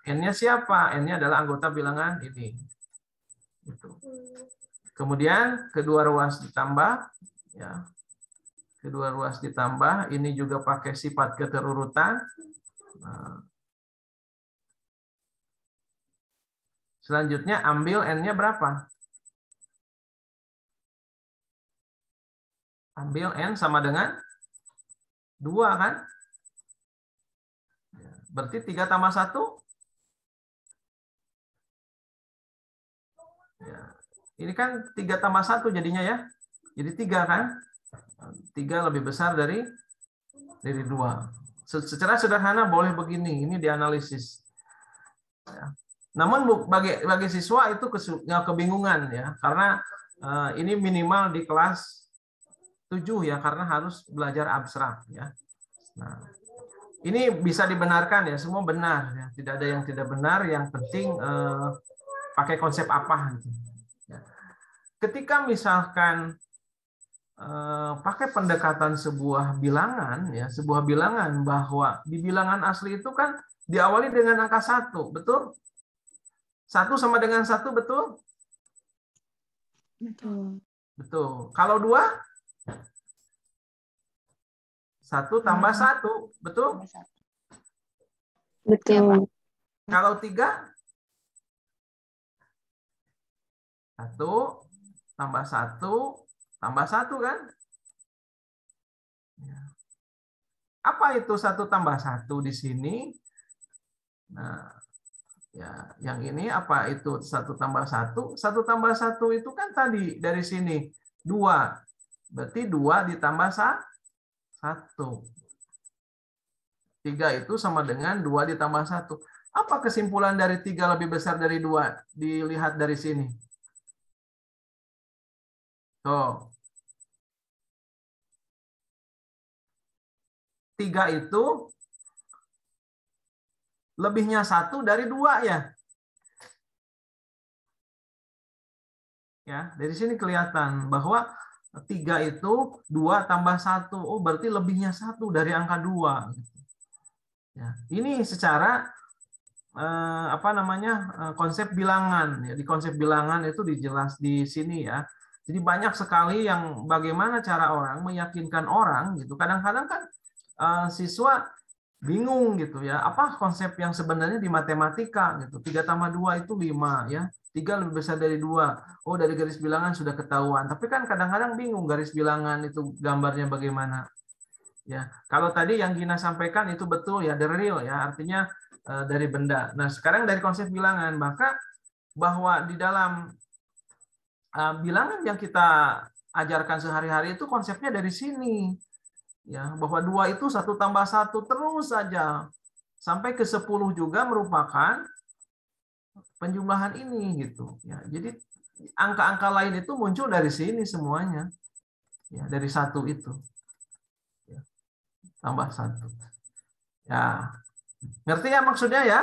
N-nya siapa? N-nya adalah anggota bilangan ini. Itu. Kemudian kedua ruas ditambah ya. Kedua ruas ditambah, ini juga pakai sifat keterurutan. Nah, selanjutnya ambil N-nya berapa? Ambil N sama dengan 2 kan? Berarti 3 tambah 1? Ya. Ini kan 3 tambah 1 jadinya ya. Jadi 3 kan? 3 lebih besar dari 2. Secara sederhana boleh begini, ini dianalisis. Ya. Namun bagi siswa itu kebingungan ya, karena ini minimal di kelas 7 ya, karena harus belajar abstrak ya. Nah, ini bisa dibenarkan ya, semua benar ya, tidak ada yang tidak benar, yang penting pakai konsep apa gitu. Ya. Ketika misalkan pakai pendekatan sebuah bilangan ya, sebuah bilangan bahwa di bilangan asli itu kan diawali dengan angka 1, betul? 1 sama dengan 1, betul? Betul. Betul. Kalau 2? 1 tambah 1, betul? Betul. Kalau 3? 1 tambah 1 tambah 1 kan? Apa itu 1 tambah 1 di sini? Nah, ya, yang ini apa itu 1 tambah 1? 1 tambah 1 itu kan tadi dari sini 2. Berarti 2 ditambah 1. 3 itu sama dengan 2 ditambah 1. Apa kesimpulan dari 3 lebih besar dari 2? Dilihat dari sini. Tuh. 3 itu lebihnya 1 dari 2 ya. Ya, dari sini kelihatan bahwa 3 itu 2 tambah 1. Oh, berarti lebihnya 1 dari angka 2. Ya, ini secara konsep bilangan ya. Di konsep bilangan itu dijelas di sini ya. Jadi banyak sekali yang bagaimana cara orang meyakinkan orang gitu. Kadang-kadang kan siswa bingung gitu ya. Apa konsep yang sebenarnya di matematika gitu. 3 tambah 2 itu 5 ya. 3 lebih besar dari 2. Oh, dari garis bilangan sudah ketahuan. Tapi kan kadang-kadang bingung garis bilangan itu gambarnya bagaimana. Ya, kalau tadi yang Gina sampaikan itu betul ya, the real ya, artinya dari benda. Nah, sekarang dari konsep bilangan, maka bahwa di dalam bilangan yang kita ajarkan sehari-hari itu konsepnya dari sini. Ya, bahwa 2 itu 1 tambah 1 terus saja. Sampai ke 10 juga merupakan penjumlahan ini gitu. Ya, jadi angka-angka lain itu muncul dari sini semuanya. Ya, dari 1 itu. Ya, tambah 1. Ya. Ngerti ya maksudnya ya?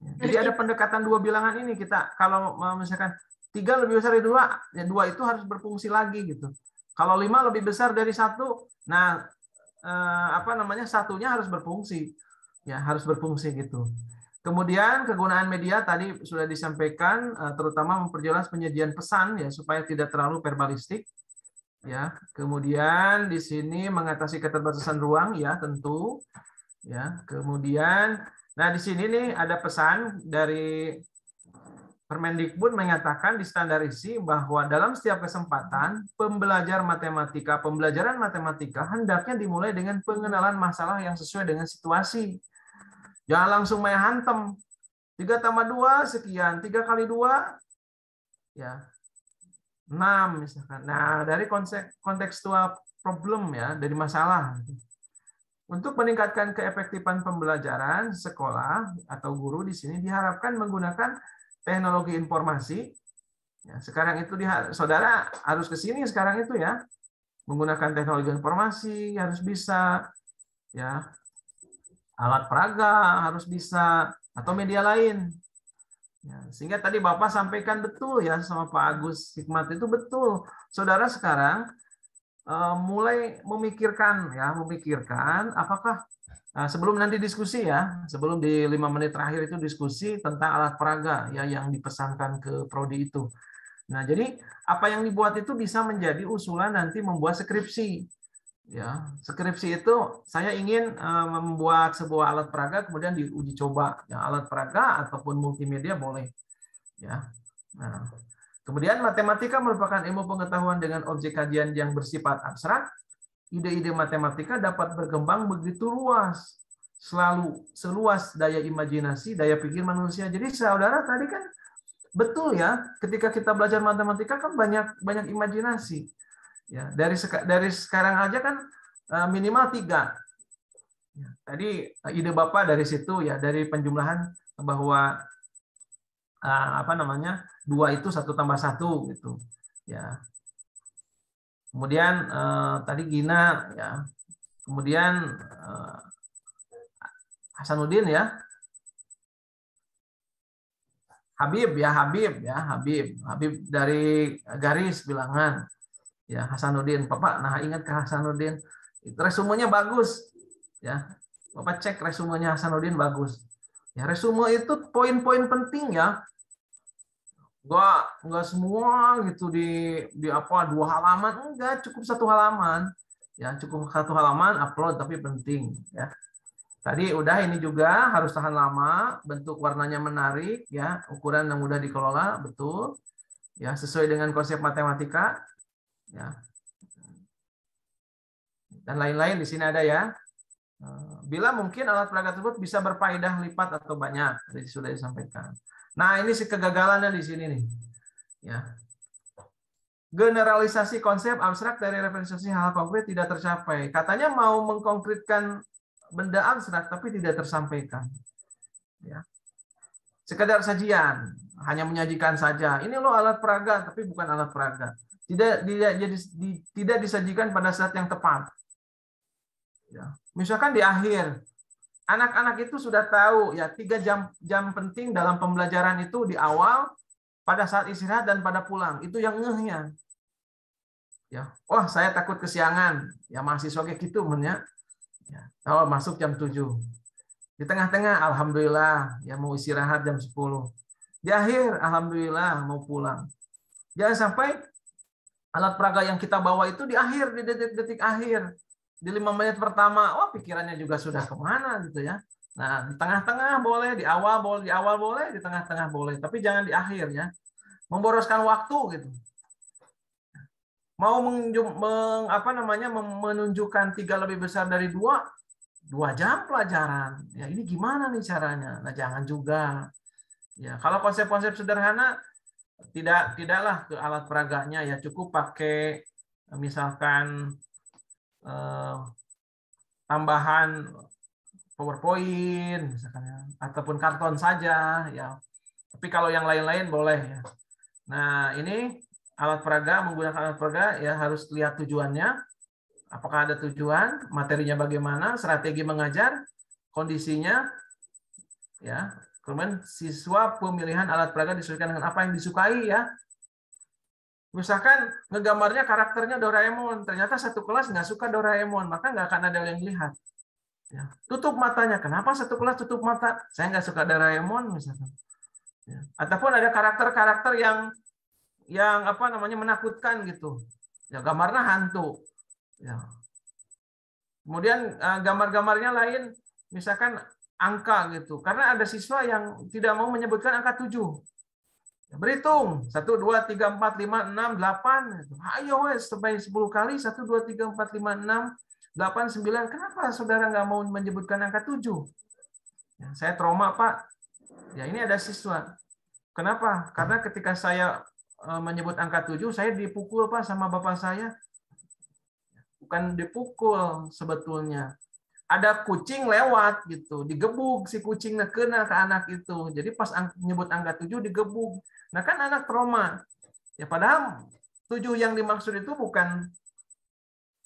Jadi ada pendekatan 2 bilangan ini kita kalau misalkan 3 lebih besar dari 2, ya 2 itu harus berfungsi lagi gitu. Kalau 5 lebih besar dari 1, nah satunya harus berfungsi. Ya, harus berfungsi gitu. Kemudian kegunaan media tadi sudah disampaikan, terutama memperjelas penyajian pesan ya supaya tidak terlalu verbalistik. Ya, kemudian di sini mengatasi keterbatasan ruang ya tentu. Ya, kemudian nah di sini nih ada pesan dari Permendikbud mengatakan distandarisi bahwa dalam setiap kesempatan pembelajaran matematika hendaknya dimulai dengan pengenalan masalah yang sesuai dengan situasi. Jangan langsung main hantem. 3 tambah 2 sekian, 3 kali 2 ya 6 misalkan. Nah, dari kontekstual problem ya, dari masalah. Untuk meningkatkan keefektifan pembelajaran, sekolah atau guru di sini diharapkan menggunakan teknologi informasi. Ya, sekarang itu saudara harus ke sini sekarang itu ya. Menggunakan teknologi informasi harus bisa ya. Alat peraga harus bisa atau media lain. Ya, sehingga tadi Bapak sampaikan betul ya sama Pak Agus Hikmat itu betul. Saudara sekarang mulai memikirkan apakah sebelum nanti diskusi ya, sebelum di 5 menit terakhir itu diskusi tentang alat peraga ya yang dipesankan ke prodi itu. Nah, jadi apa yang dibuat itu bisa menjadi usulan nanti membuat skripsi. Ya, skripsi itu saya ingin membuat sebuah alat peraga kemudian diuji coba. Ya, alat peraga ataupun multimedia boleh. Ya. Nah, kemudian matematika merupakan ilmu pengetahuan dengan objek kajian yang bersifat abstrak. Ide-ide matematika dapat berkembang begitu luas, selalu seluas daya imajinasi, daya pikir manusia. Jadi saudara tadi kan betul ya, ketika kita belajar matematika kan banyak imajinasi. Ya, dari sekarang aja kan minimal 3. Ya, tadi ide Bapak dari situ ya, dari penjumlahan bahwa 2 itu 1 tambah 1 gitu. Ya. Kemudian tadi Gina ya. Kemudian Hasanuddin ya. Habib dari garis bilangan. Ya, Hasanuddin. Bapak ingat ke Hasanuddin. Resumenya bagus. Ya. Bapak cek resumenya Hasanuddin bagus. Ya, resume itu poin-poin penting ya. Enggak semua gitu di 2 halaman, enggak, cukup 1 halaman. Ya, cukup 1 halaman upload tapi penting ya. Tadi udah ini juga harus tahan lama, bentuk warnanya menarik ya, ukuran yang mudah dikelola, betul. Ya, sesuai dengan konsep matematika. Ya. Dan lain-lain di sini ada ya. Bila mungkin alat peraga tersebut bisa berfaedah lipat atau banyak, tadi sudah disampaikan. Nah, ini si kegagalannya di sini nih. Ya. Generalisasi konsep abstrak dari representasi hal konkret tidak tercapai. Katanya mau mengkonkretkan benda abstrak tapi tidak tersampaikan. Ya. Sekedar sajian, hanya menyajikan saja. Ini loh alat peraga tapi bukan alat peraga. Tidak disajikan pada saat yang tepat. Ya. Misalkan di akhir, anak-anak itu sudah tahu ya 3 jam penting dalam pembelajaran itu di awal, pada saat istirahat dan pada pulang. Itu yang ngehnya. Ya, wah saya takut kesiangan. Ya mahasiswa kayak gitu ya. Ya. Oh, masuk jam 7. Di tengah-tengah alhamdulillah ya mau istirahat jam 10. Di akhir alhamdulillah mau pulang. Jangan sampai alat peraga yang kita bawa itu di akhir, di detik-detik akhir. Di 5 menit pertama, wah pikirannya juga sudah kemana gitu ya. Nah, di tengah-tengah boleh, di awal boleh, di tengah-tengah boleh, tapi jangan di akhir ya. Memboroskan waktu gitu. Mau menunjukkan 3 lebih besar dari 2 jam pelajaran. Ya, ini gimana nih caranya? Nah, jangan juga. Ya, kalau konsep-konsep sederhana tidaklah ke alat peraganya ya, cukup pakai misalkan tambahan PowerPoint misalkan ya, ataupun karton saja ya. Tapi kalau yang lain-lain boleh ya. Nah, ini alat peraga, menggunakan alat peraga ya harus lihat tujuannya. Apakah ada tujuan, materinya bagaimana, strategi mengajar, kondisinya ya. Kemudian siswa pemilihan alat peraga disesuaikan dengan apa yang disukai ya. Misalkan ngegambarnya karakternya Doraemon, ternyata satu kelas nggak suka Doraemon, maka nggak akan ada yang lihat. Ya. Tutup matanya, kenapa satu kelas tutup mata? Saya nggak suka Doraemon misalkan. Ya. Ataupun ada karakter-karakter yang menakutkan gitu. Ya gambarnya hantu. Ya. Kemudian gambar-gambarnya lain, misalkan angka gitu. Karena ada siswa yang tidak mau menyebutkan angka 7. Berhitung 1, 2, 3, 4, 5, 6, 8. Ayo sampai 10 kali 1, 2, 3, 4, 5, 6, 8, 9. Kenapa saudara nggak mau menyebutkan angka 7? Ya, saya trauma Pak. Ya ini ada siswa. Kenapa? Karena ketika saya menyebut angka 7, saya dipukul Pak sama bapak saya. Bukan dipukul sebetulnya. Ada kucing lewat gitu, digebuk si kucingnya kena ke anak itu. Jadi pas nyebut angka 7 digebuk. Nah kan anak trauma. Ya padahal 7 yang dimaksud itu bukan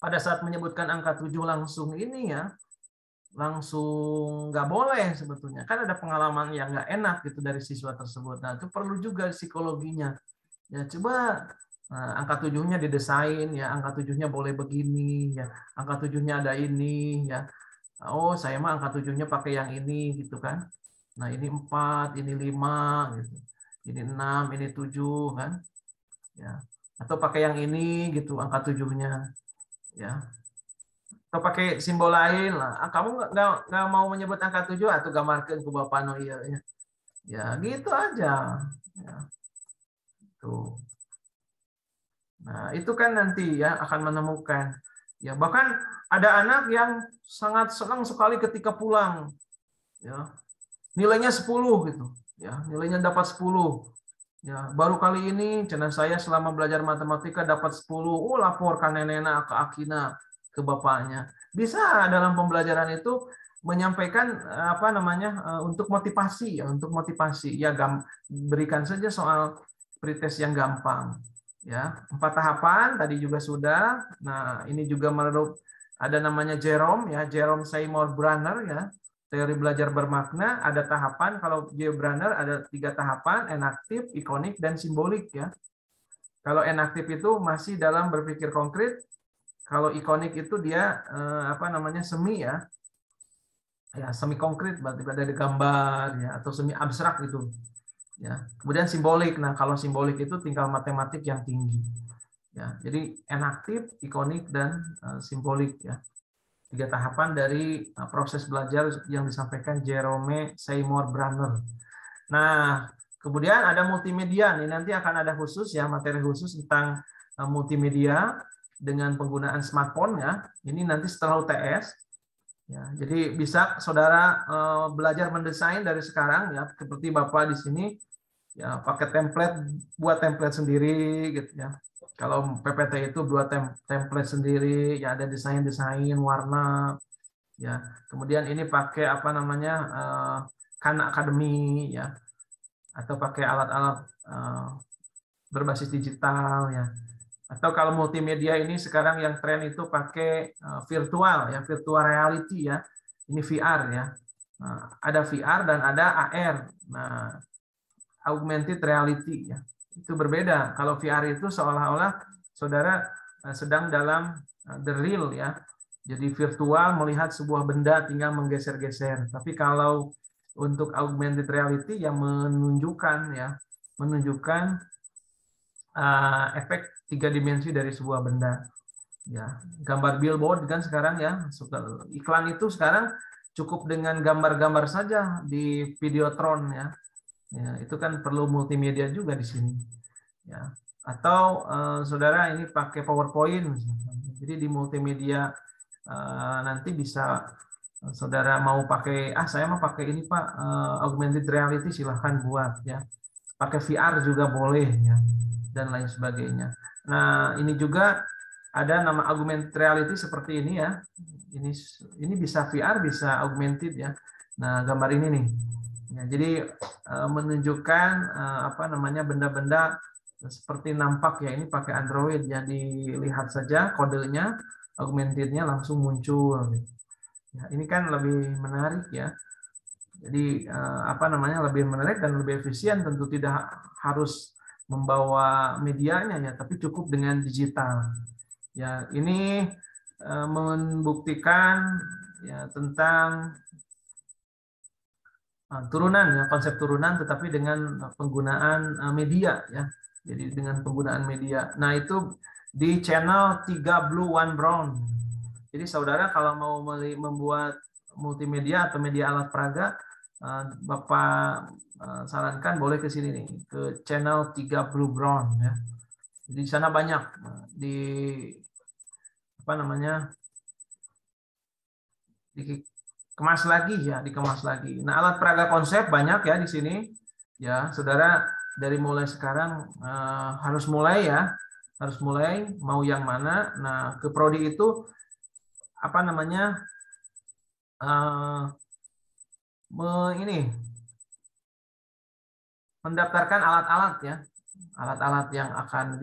pada saat menyebutkan angka 7 langsung ini ya. Langsung nggak boleh sebetulnya. Kan ada pengalaman yang nggak enak gitu dari siswa tersebut. Nah itu perlu juga psikologinya. Ya coba angka 7-nya didesain ya, angka 7-nya boleh begini ya. Angka 7-nya ada ini ya. Oh, saya mah angka 7-nya pakai yang ini gitu kan. Nah, ini 4, ini 5 gitu. Ini 6, ini 7 kan. Ya. Atau pakai yang ini gitu angka 7-nya. Ya. Atau pakai simbol lain lah. Kamu nggak mau menyebut angka 7 atau gambarkan ke Bapak no iya ya. Ya, gitu aja. Ya. Tuh. Nah, itu kan nanti ya akan menemukan. Ya, bahkan ada anak yang sangat senang sekali ketika pulang. Ya. Nilainya 10 gitu. Ya, nilainya dapat 10. Ya, baru kali ini channel saya selama belajar matematika dapat 10. Oh, laporkan nenena ke Akina, ke bapaknya. Bisa dalam pembelajaran itu menyampaikan untuk motivasi ya, untuk motivasi. Ya, berikan saja soal pretest yang gampang. Ya, 4 tahapan tadi juga sudah. Nah, ini juga menurut ada namanya Jerome ya, Jerome Seymour Brunner ya. Teori belajar bermakna, ada tahapan, kalau J. Brunner ada 3 tahapan, enaktif, ikonik, dan simbolik ya. Kalau enaktif itu masih dalam berpikir konkret, kalau ikonik itu dia semi ya. Ya, semi konkret berarti ada gambar ya atau semi abstrak gitu. Ya. Kemudian simbolik. Nah, kalau simbolik itu tinggal matematik yang tinggi. Ya, jadi enaktif, ikonik, dan simbolik ya. 3 tahapan dari proses belajar yang disampaikan Jerome Seymour Brunner. Nah, kemudian ada multimedia. Nih nanti akan ada khusus ya, materi khusus tentang multimedia dengan penggunaan smartphone ya. Ini nanti setelah UTS. Ya, jadi bisa saudara belajar mendesain dari sekarang ya, seperti Bapak di sini ya pakai template, buat template sendiri gitu ya. Kalau PPT itu buat template sendiri, ya ada desain-desain warna, ya. Kemudian ini pakai Khan Academy, ya, atau pakai alat-alat berbasis digital, ya. Atau kalau multimedia ini sekarang yang tren itu pakai virtual ya, virtual reality ya. Ini VR ya. Nah, ada VR dan ada AR. Nah, augmented reality ya. Itu berbeda. Kalau VR itu seolah-olah saudara sedang dalam the real ya. Jadi virtual melihat sebuah benda tinggal menggeser-geser. Tapi kalau untuk augmented reality yang menunjukkan efek 3 dimensi dari sebuah benda. Ya, gambar billboard kan sekarang ya, iklan itu sekarang cukup dengan gambar-gambar saja di Videotron ya. Ya, itu kan perlu multimedia juga di sini. Ya. Atau saudara ini pakai PowerPoint misalnya. Jadi di multimedia nanti bisa saudara mau pakai saya mau pakai ini Pak augmented reality silahkan buat ya. Pakai VR juga boleh ya dan lain sebagainya. Nah, ini juga ada nama augmented reality seperti ini ya. Ini bisa VR, bisa augmented ya. Nah, gambar ini nih. Ya, jadi menunjukkan benda-benda seperti nampak ya, ini pakai Android ya, dilihat saja kodenya, augmentednya langsung muncul. Ya, ini kan lebih menarik ya. Jadi lebih menarik dan lebih efisien, tentu tidak harus membawa medianya ya, tapi cukup dengan digital. Ya, ini membuktikan ya tentang turunan ya, konsep turunan tetapi dengan penggunaan media ya. Jadi dengan penggunaan media. Nah, itu di channel 3 Blue One Brown. Jadi saudara kalau mau membuat multimedia atau media alat peraga, Bapak sarankan boleh ke sini nih, ke channel 3 Blue Brown ya. Jadi di sana banyak dikemas lagi. Nah, alat peraga konsep banyak ya di sini. Ya, saudara dari mulai sekarang harus mulai mau yang mana. Nah, ke prodi itu mendaftarkan alat-alat yang akan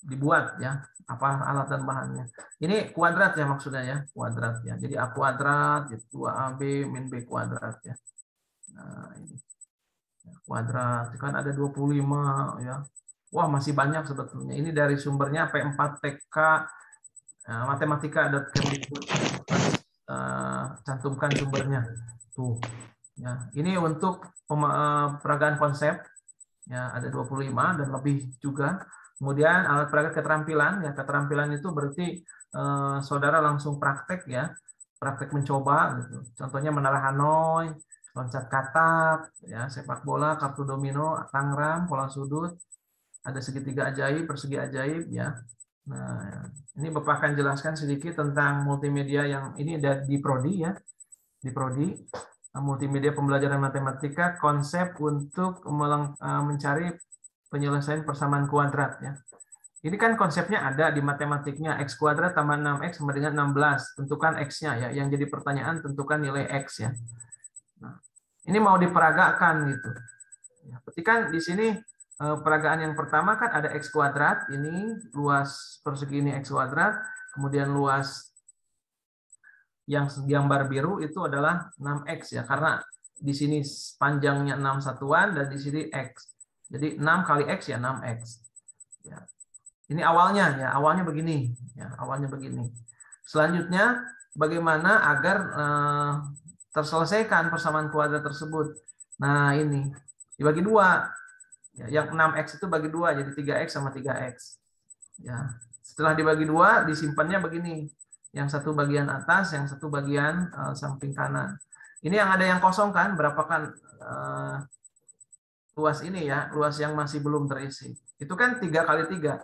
dibuat ya, alat dan bahannya. Ini kuadrat ya maksudnya ya, kuadrat ya. Jadi A kuadrat, 2AB min B kuadrat ya. Nah, ini kuadrat kan ada 25 ya. Wah, masih banyak sebetulnya. Ini dari sumbernya P4TK matematika.com, cantumkan sumbernya. Tuh. Ya, ini untuk peragaan konsep ya, ada 25 dan lebih juga. Kemudian alat peraga keterampilan ya, keterampilan itu berarti saudara langsung praktek ya, praktek mencoba gitu. Contohnya menara Hanoi, loncat katak ya, sepak bola, kartu domino, tangram, pola sudut, ada segitiga ajaib, persegi ajaib ya. Nah, ini Bapak akan jelaskan sedikit tentang multimedia yang ini ada di prodi ya, di prodi multimedia pembelajaran matematika, konsep untuk mencari penyelesaian persamaan kuadrat ya. Ini kan konsepnya ada di matematiknya, x kuadrat tambah 6x sama dengan 16. Tentukan x-nya ya. Yang jadi pertanyaan tentukan nilai x ya. Nah, ini mau diperagakan gitu. Ya, petikan di sini peragaan yang pertama kan ada x kuadrat, ini luas persegi ini x kuadrat, kemudian luas yang gambar biru itu adalah 6x ya, karena di sini panjangnya 6 satuan dan di sini x. Jadi 6 kali x ya 6x. Ya. Ini awalnya ya, awalnya begini ya, awalnya begini. Selanjutnya bagaimana agar terselesaikan persamaan kuadrat tersebut. Nah, ini dibagi 2. Ya, yang 6x itu bagi 2 jadi 3x sama 3x. Ya. Setelah dibagi 2 disimpannya begini. Yang satu bagian atas, yang satu bagian samping kanan. Ini yang ada yang kosong kan, berapa kan luas ini ya, luas yang masih belum terisi. Itu kan 3 kali 3.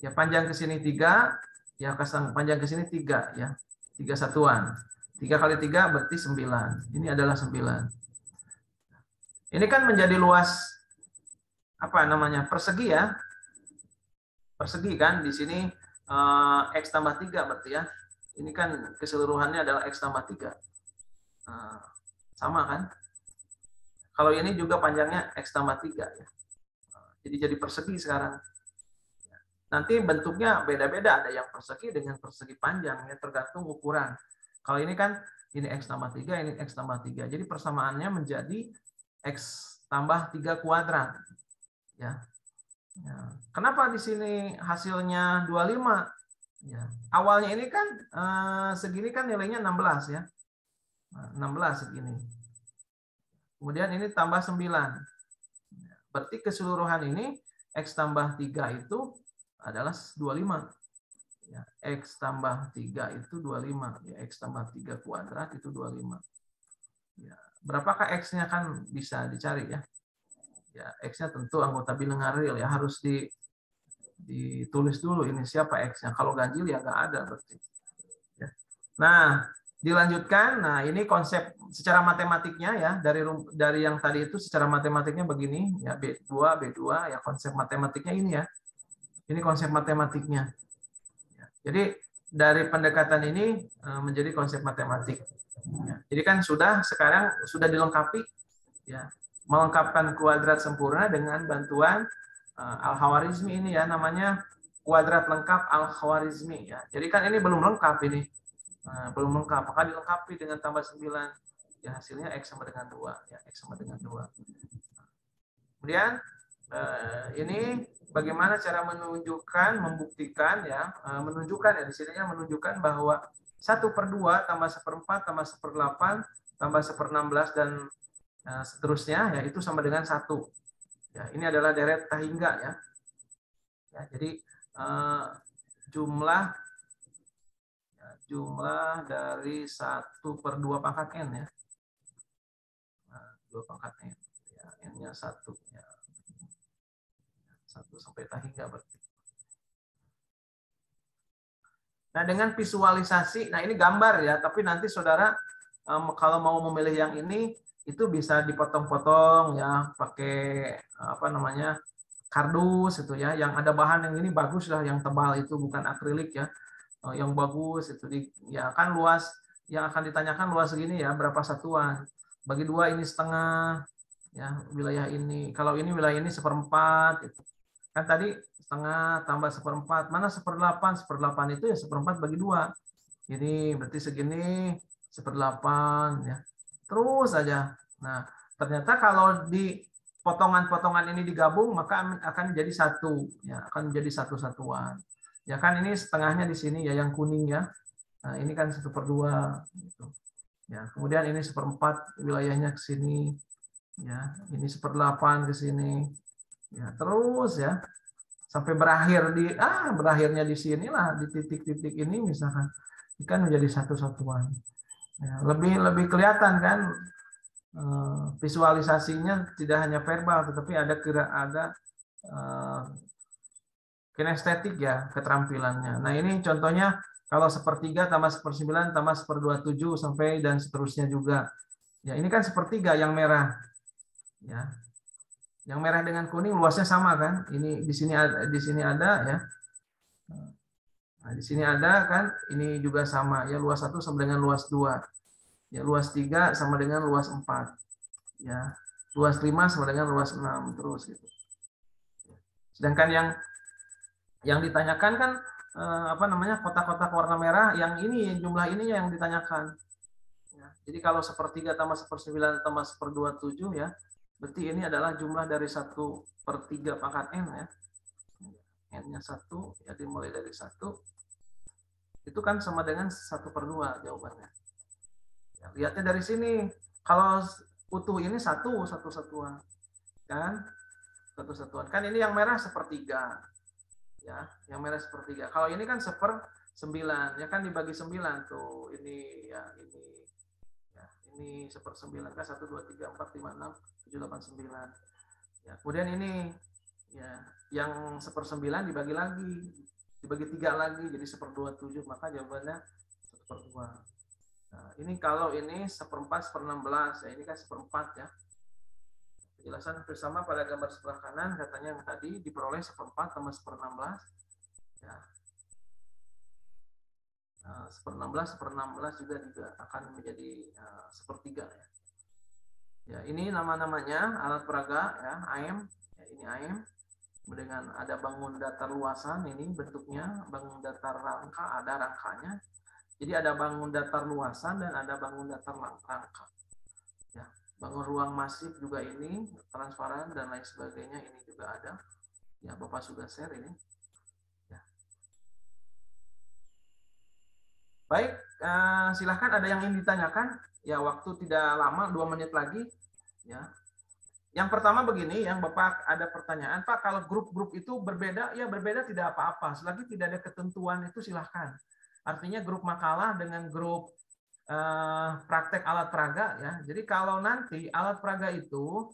Ya, panjang ke sini 3, ya panjang ke sini 3 ya. 3 satuan. 3 kali 3 berarti 9. Ini adalah 9. Ini kan menjadi luas persegi ya. Persegi kan di sini x tambah 3 berarti ya. Ini kan keseluruhannya adalah x tambah 3. Sama kan? Kalau ini juga panjangnya x tambah 3 ya. Jadi persegi sekarang. nanti bentuknya beda-beda, ada yang persegi dengan persegi panjang, ya tergantung ukuran. Kalau ini kan ini X tambah 3, ini X tambah 3. Jadi persamaannya menjadi X tambah 3 kuadrat. Ya. Kenapa di sini hasilnya 25? Ya. Awalnya ini kan segini kan nilainya 16 ya. 16 segini. Kemudian ini tambah 9. Berarti keseluruhan ini X tambah 3 itu adalah 25. Ya, X tambah 3 itu 25. Ya, X tambah 3 kuadrat itu 25. Ya, berapakah X-nya kan bisa dicari ya. Ya, X-nya tentu anggota bilangan real ya, harus ditulis dulu ini siapa X-nya. Kalau ganjil ya nggak ada berarti. Ya. Nah, dilanjutkan. Nah, ini konsep secara matematiknya ya, dari yang tadi itu secara matematiknya begini ya, B2 ya, konsep matematiknya ini ya. Ini konsep matematiknya. Ya, jadi dari pendekatan ini menjadi konsep matematik. Ya, jadi kan sekarang sudah dilengkapi ya, melengkapkan kuadrat sempurna dengan bantuan Al-Khwarizmi ini ya, namanya kuadrat lengkap Al-Khwarizmi ya. Jadi kan ini belum lengkap ini. Belum lengkap, maka dilengkapi dengan tambah 9. Ya, hasilnya X sama dengan 2 ya, X sama dengan 2. Kemudian ini bagaimana cara membuktikan ya, menunjukkan ya, di sininya menunjukkan bahwa 1/2 tambah 1/4 tambah 1/8 tambah 1/16 dan seterusnya ya, itu sama dengan 1. Ya, ini adalah deret tahingga ya. Ya, jadi jumlah dari 1/2 pangkat n ya. 2 pangkat n. Ya, n-nya 1 ya. 1 sampai tahingga berarti. Nah, dengan visualisasi, nah ini gambar ya, tapi nanti saudara kalau mau memilih yang ini itu bisa dipotong-potong ya, pakai kardus itu ya, yang ada bahan yang ini bagus lah, yang tebal itu bukan akrilik ya, yang bagus itu ya kan luas, yang akan ditanyakan luas segini ya, berapa satuan, bagi 2 ini setengah ya, wilayah ini, kalau ini wilayah ini 1/4 gitu. Kan tadi setengah tambah 1/4, mana 1/8? 1/8 itu ya 1/4 bagi 2. Ini berarti segini 1/8 ya. Terus aja. Nah, ternyata kalau di potongan-potongan ini digabung maka akan menjadi 1 ya, akan menjadi 1 satuan. Ya kan ini setengahnya di sini ya, yang kuning ya. Nah, ini kan 1/2 gitu. Ya, kemudian ini 1/4 wilayahnya ke sini. Ya, ini 1/8 ke sini. Ya, terus ya sampai berakhirnya di sinilah, di titik-titik ini misalkan, ini kan menjadi 1 satuan. Ya, lebih kelihatan kan visualisasinya, tidak hanya verbal tetapi ada kinestetik ya, keterampilannya. Nah, ini contohnya kalau 1/3 tambah 1/9 tambah 1/27 sampai dan seterusnya juga. Ya, ini kan 1/3 yang merah. Ya. Yang merah dengan kuning luasnya sama kan? Ini di sini ada ya. Nah, di sini ada kan? Ini juga sama ya, luas 1 sama dengan luas 2. Ya, luas 3 sama dengan luas 4. Ya. Luas 5 sama dengan luas 6 terus gitu. Sedangkan yang ditanyakan kan kotak-kotak warna merah, yang ini jumlah ininya yang ditanyakan. Ya. Jadi kalau 1/3 tambah 1/9 tambah 1/27 ya, berarti ini adalah jumlah dari 1/3 pangkat n ya. N-nya 1 ya, dimulai dari 1. Itu kan sama dengan 1/2 jawabannya. Ya, lihatnya dari sini. Kalau utuh ini 1 satuan. Kan? 1 satuan. Kan ini yang merah 1/3. Ya, yang merah 1/3. Kalau ini kan 1/9. Ya kan dibagi 9 tuh. Ini ya, ini. Ya, ini 1/9 kan 1 2 3 4 5 6 7 8 9. Ya, kemudian ini ya, yang 1/9 dibagi 3 lagi jadi 1/27, maka jawabannya 1/2. Nah, ini kalau ini 1/4 1/16 ya, ini kan 1/4 ya. Penjelasan bersama pada gambar sebelah kanan, katanya yang tadi diperoleh 1/4 tambah 1/16 ya. 1/16 juga akan menjadi 1/3 ya. Ya, ini nama-namanya alat peraga ya, AM, ya, ini AM. dengan ada bangun datar luasan, ini bentuknya bangun datar rangka, ada rangkanya. Jadi ada bangun datar luasan dan ada bangun datar rangka. Ya, bangun ruang masif juga ini transparan dan lain sebagainya, ini juga ada. Ya, Bapak sudah share ini. Ya. Baik, silahkan ada yang ingin ditanyakan. Ya, waktu tidak lama, 2 menit lagi. Ya. Yang pertama begini, yang Bapak ada pertanyaan, Pak, kalau grup-grup itu berbeda, ya berbeda tidak apa-apa. Selagi tidak ada ketentuan itu silahkan. Artinya grup makalah dengan grup praktek alat peraga, ya. Jadi kalau nanti alat peraga itu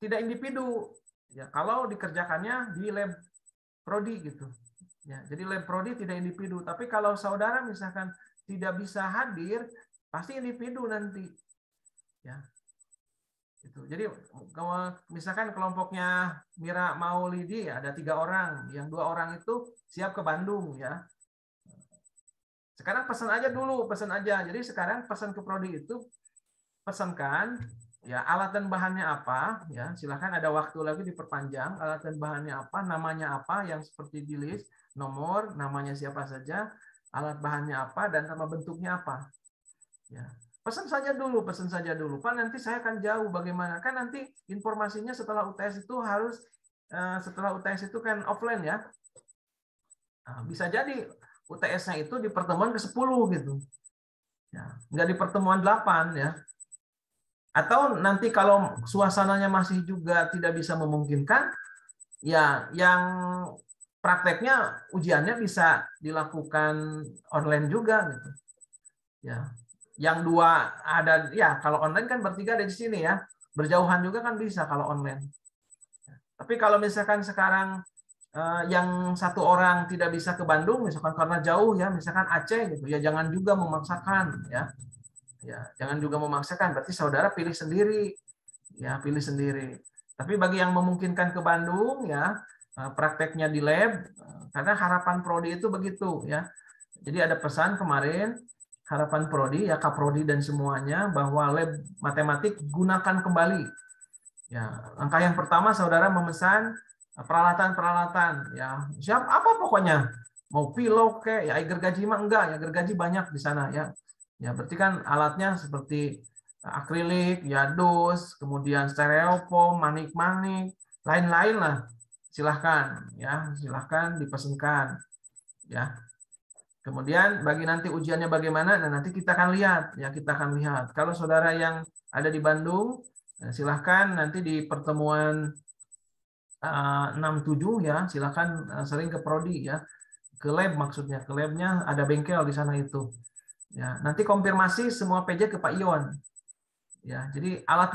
tidak individu, ya kalau dikerjakannya di lab prodi gitu. Ya, jadi lab prodi tidak individu. Tapi kalau saudara misalkan tidak bisa hadir, pasti individu nanti. Ya. Gitu. Jadi kalau misalkan kelompoknya Mira Maulidi ada 3 orang, yang 2 orang itu siap ke Bandung ya. Sekarang pesan aja dulu, pesan aja. Jadi sekarang pesan ke prodi itu pesankan ya alat dan bahannya apa ya. Silakan ada waktu lagi diperpanjang, alat dan bahannya apa, namanya apa yang seperti di list, nomor, namanya siapa saja, alat bahannya apa dan nama bentuknya apa. Ya. Pesan saja dulu. Pak, nanti saya akan jauh bagaimana. Kan nanti informasinya setelah UTS itu harus, setelah UTS itu kan offline ya. Nah, bisa jadi UTS-nya itu di pertemuan ke-10 gitu. Ya, nggak di pertemuan 8 ya. Atau nanti kalau suasananya masih juga tidak bisa memungkinkan, ya yang prakteknya ujiannya bisa dilakukan online juga gitu. Ya. Yang 2 ada ya kalau online kan bertiga ada di sini ya, berjauhan juga kan bisa kalau online. Tapi kalau misalkan sekarang yang 1 orang tidak bisa ke Bandung misalkan karena jauh ya, misalkan Aceh gitu ya, jangan juga memaksakan ya. Ya, jangan juga memaksakan, berarti saudara pilih sendiri. Ya, pilih sendiri. Tapi bagi yang memungkinkan ke Bandung ya, prakteknya di lab, karena harapan prodi itu begitu ya. Jadi ada pesan kemarin harapan prodi ya, Kaprodi dan semuanya bahwa lab matematik gunakan kembali. Ya, langkah yang pertama saudara memesan peralatan-peralatan ya. Siap apa pokoknya. Mau pilok kayak ya gergaji mah enggak ya, gergaji banyak di sana ya. Ya, berarti kan alatnya seperti akrilik, ya dos, kemudian stereofoam, manik-manik, lain-lain lah. Silahkan ya, silahkan dipesankan ya. Kemudian bagi nanti ujiannya bagaimana, nah nanti kita akan lihat ya, kita akan lihat. Kalau saudara yang ada di Bandung, silahkan nanti di pertemuan 6-7 ya, silahkan sering ke prodi ya, ke lab maksudnya, ke labnya ada bengkel di sana itu. Ya, nanti konfirmasi semua PJ ke Pak Ion. Ya, jadi alat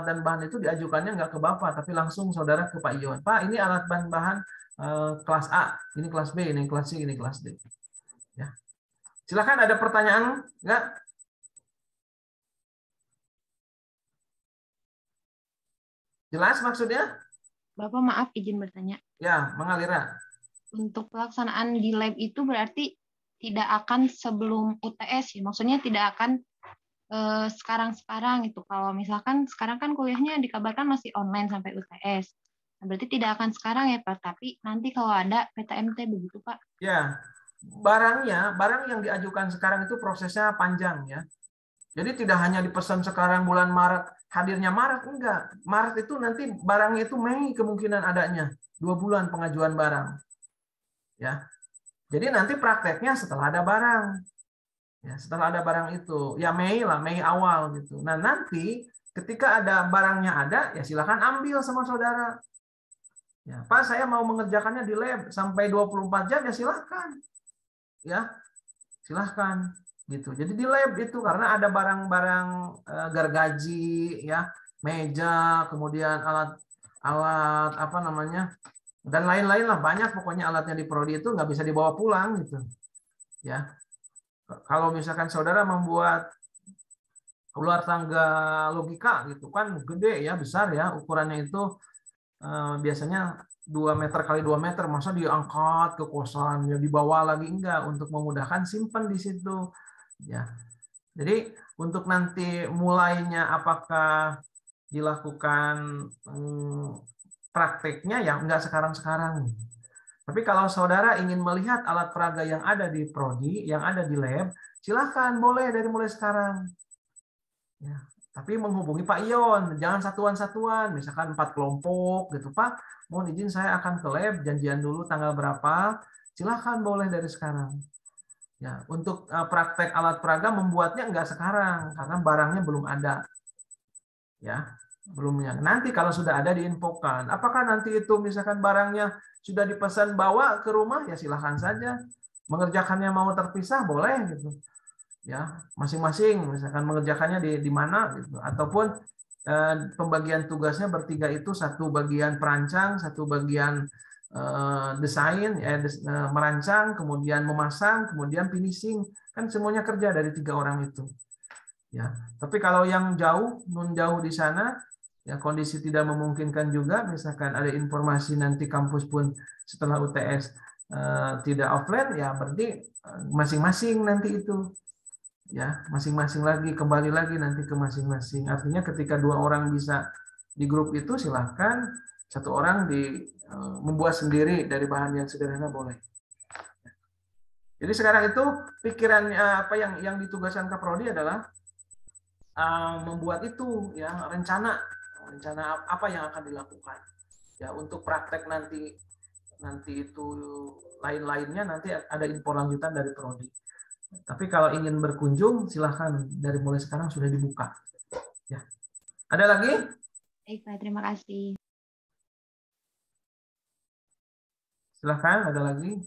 dan bahan itu diajukannya nggak ke Bapak, tapi langsung saudara ke Pak Ion. Pak, ini alat bahan kelas A, ini kelas B, ini kelas C, ini kelas D. Ya. Silakan ada pertanyaan enggak? Jelas maksudnya? Bapak maaf izin bertanya. Ya, Mengalira. Untuk pelaksanaan di lab itu berarti tidak akan sebelum UTS ya? Maksudnya tidak akan sekarang-sekarang itu. Kalau misalkan sekarang kan kuliahnya dikabarkan masih online sampai UTS. Nah, berarti tidak akan sekarang ya Pak, tapi nanti kalau ada PTMT begitu Pak? Ya. Barang yang diajukan sekarang itu prosesnya panjang ya. Jadi tidak hanya dipesan sekarang bulan Maret, hadirnya Maret, enggak. Maret itu nanti barangnya itu Mei kemungkinan adanya. 2 bulan pengajuan barang. Ya. Jadi nanti prakteknya setelah ada barang. Ya, setelah ada barang itu, ya Mei lah, Mei awal gitu. Nah, nanti ketika ada barangnya ada, ya silakan ambil sama saudara. Ya, Pak, saya mau mengerjakannya di lab sampai 24 jam ya silakan. Ya, silahkan gitu. Jadi di lab itu karena ada barang-barang gergaji ya, meja, kemudian alat apa namanya dan lain-lain lah, banyak pokoknya alatnya di prodi itu nggak bisa dibawa pulang gitu ya. Kalau misalkan saudara membuat keluar tangga logika gitu kan gede ya, besar ya, ukurannya itu biasanya 2 meter kali 2 meter, masa diangkat ke kosan ya, dibawa lagi enggak, untuk memudahkan simpan di situ ya. Jadi untuk nanti mulainya apakah dilakukan prakteknya ya nggak sekarang-sekarang. Tapi kalau saudara ingin melihat alat peraga yang ada di prodi, yang ada di lab, silakan boleh dari mulai sekarang. Ya, tapi menghubungi Pak Ion, jangan satuan-satuan, misalkan 4 kelompok gitu, Pak. Mohon izin saya akan ke lab, janjian dulu tanggal berapa, silakan boleh dari sekarang. Ya, untuk praktek alat peraga membuatnya enggak sekarang karena barangnya belum ada. Ya, belumnya. Nanti kalau sudah ada diinfokan. Apakah nanti itu misalkan barangnya sudah dipesan bawa ke rumah ya silahkan saja. Mengerjakannya mau terpisah boleh gitu. Ya, masing-masing misalkan mengerjakannya di mana gitu. Ataupun pembagian tugasnya bertiga itu satu bagian perancang, satu bagian desain, merancang, kemudian memasang, kemudian finishing, kan semuanya kerja dari 3 orang itu. Ya, tapi kalau yang jauh, nun jauh di sana, ya kondisi tidak memungkinkan juga, misalkan ada informasi nanti kampus pun setelah UTS tidak offline, ya berarti masing-masing nanti itu, ya masing-masing lagi kembali lagi nanti ke masing-masing. Artinya ketika 2 orang bisa di grup itu silahkan, 1 orang membuat sendiri dari bahan yang sederhana boleh. Jadi sekarang itu pikirannya apa yang ditugaskan Kaprodi adalah membuat itu ya rencana apa yang akan dilakukan ya untuk praktek nanti itu lain-lainnya nanti ada info lanjutan dari prodi. Tapi kalau ingin berkunjung silahkan dari mulai sekarang sudah dibuka ya. Ada lagi? Baik Pak, terima kasih. Silahkan, ada lagi?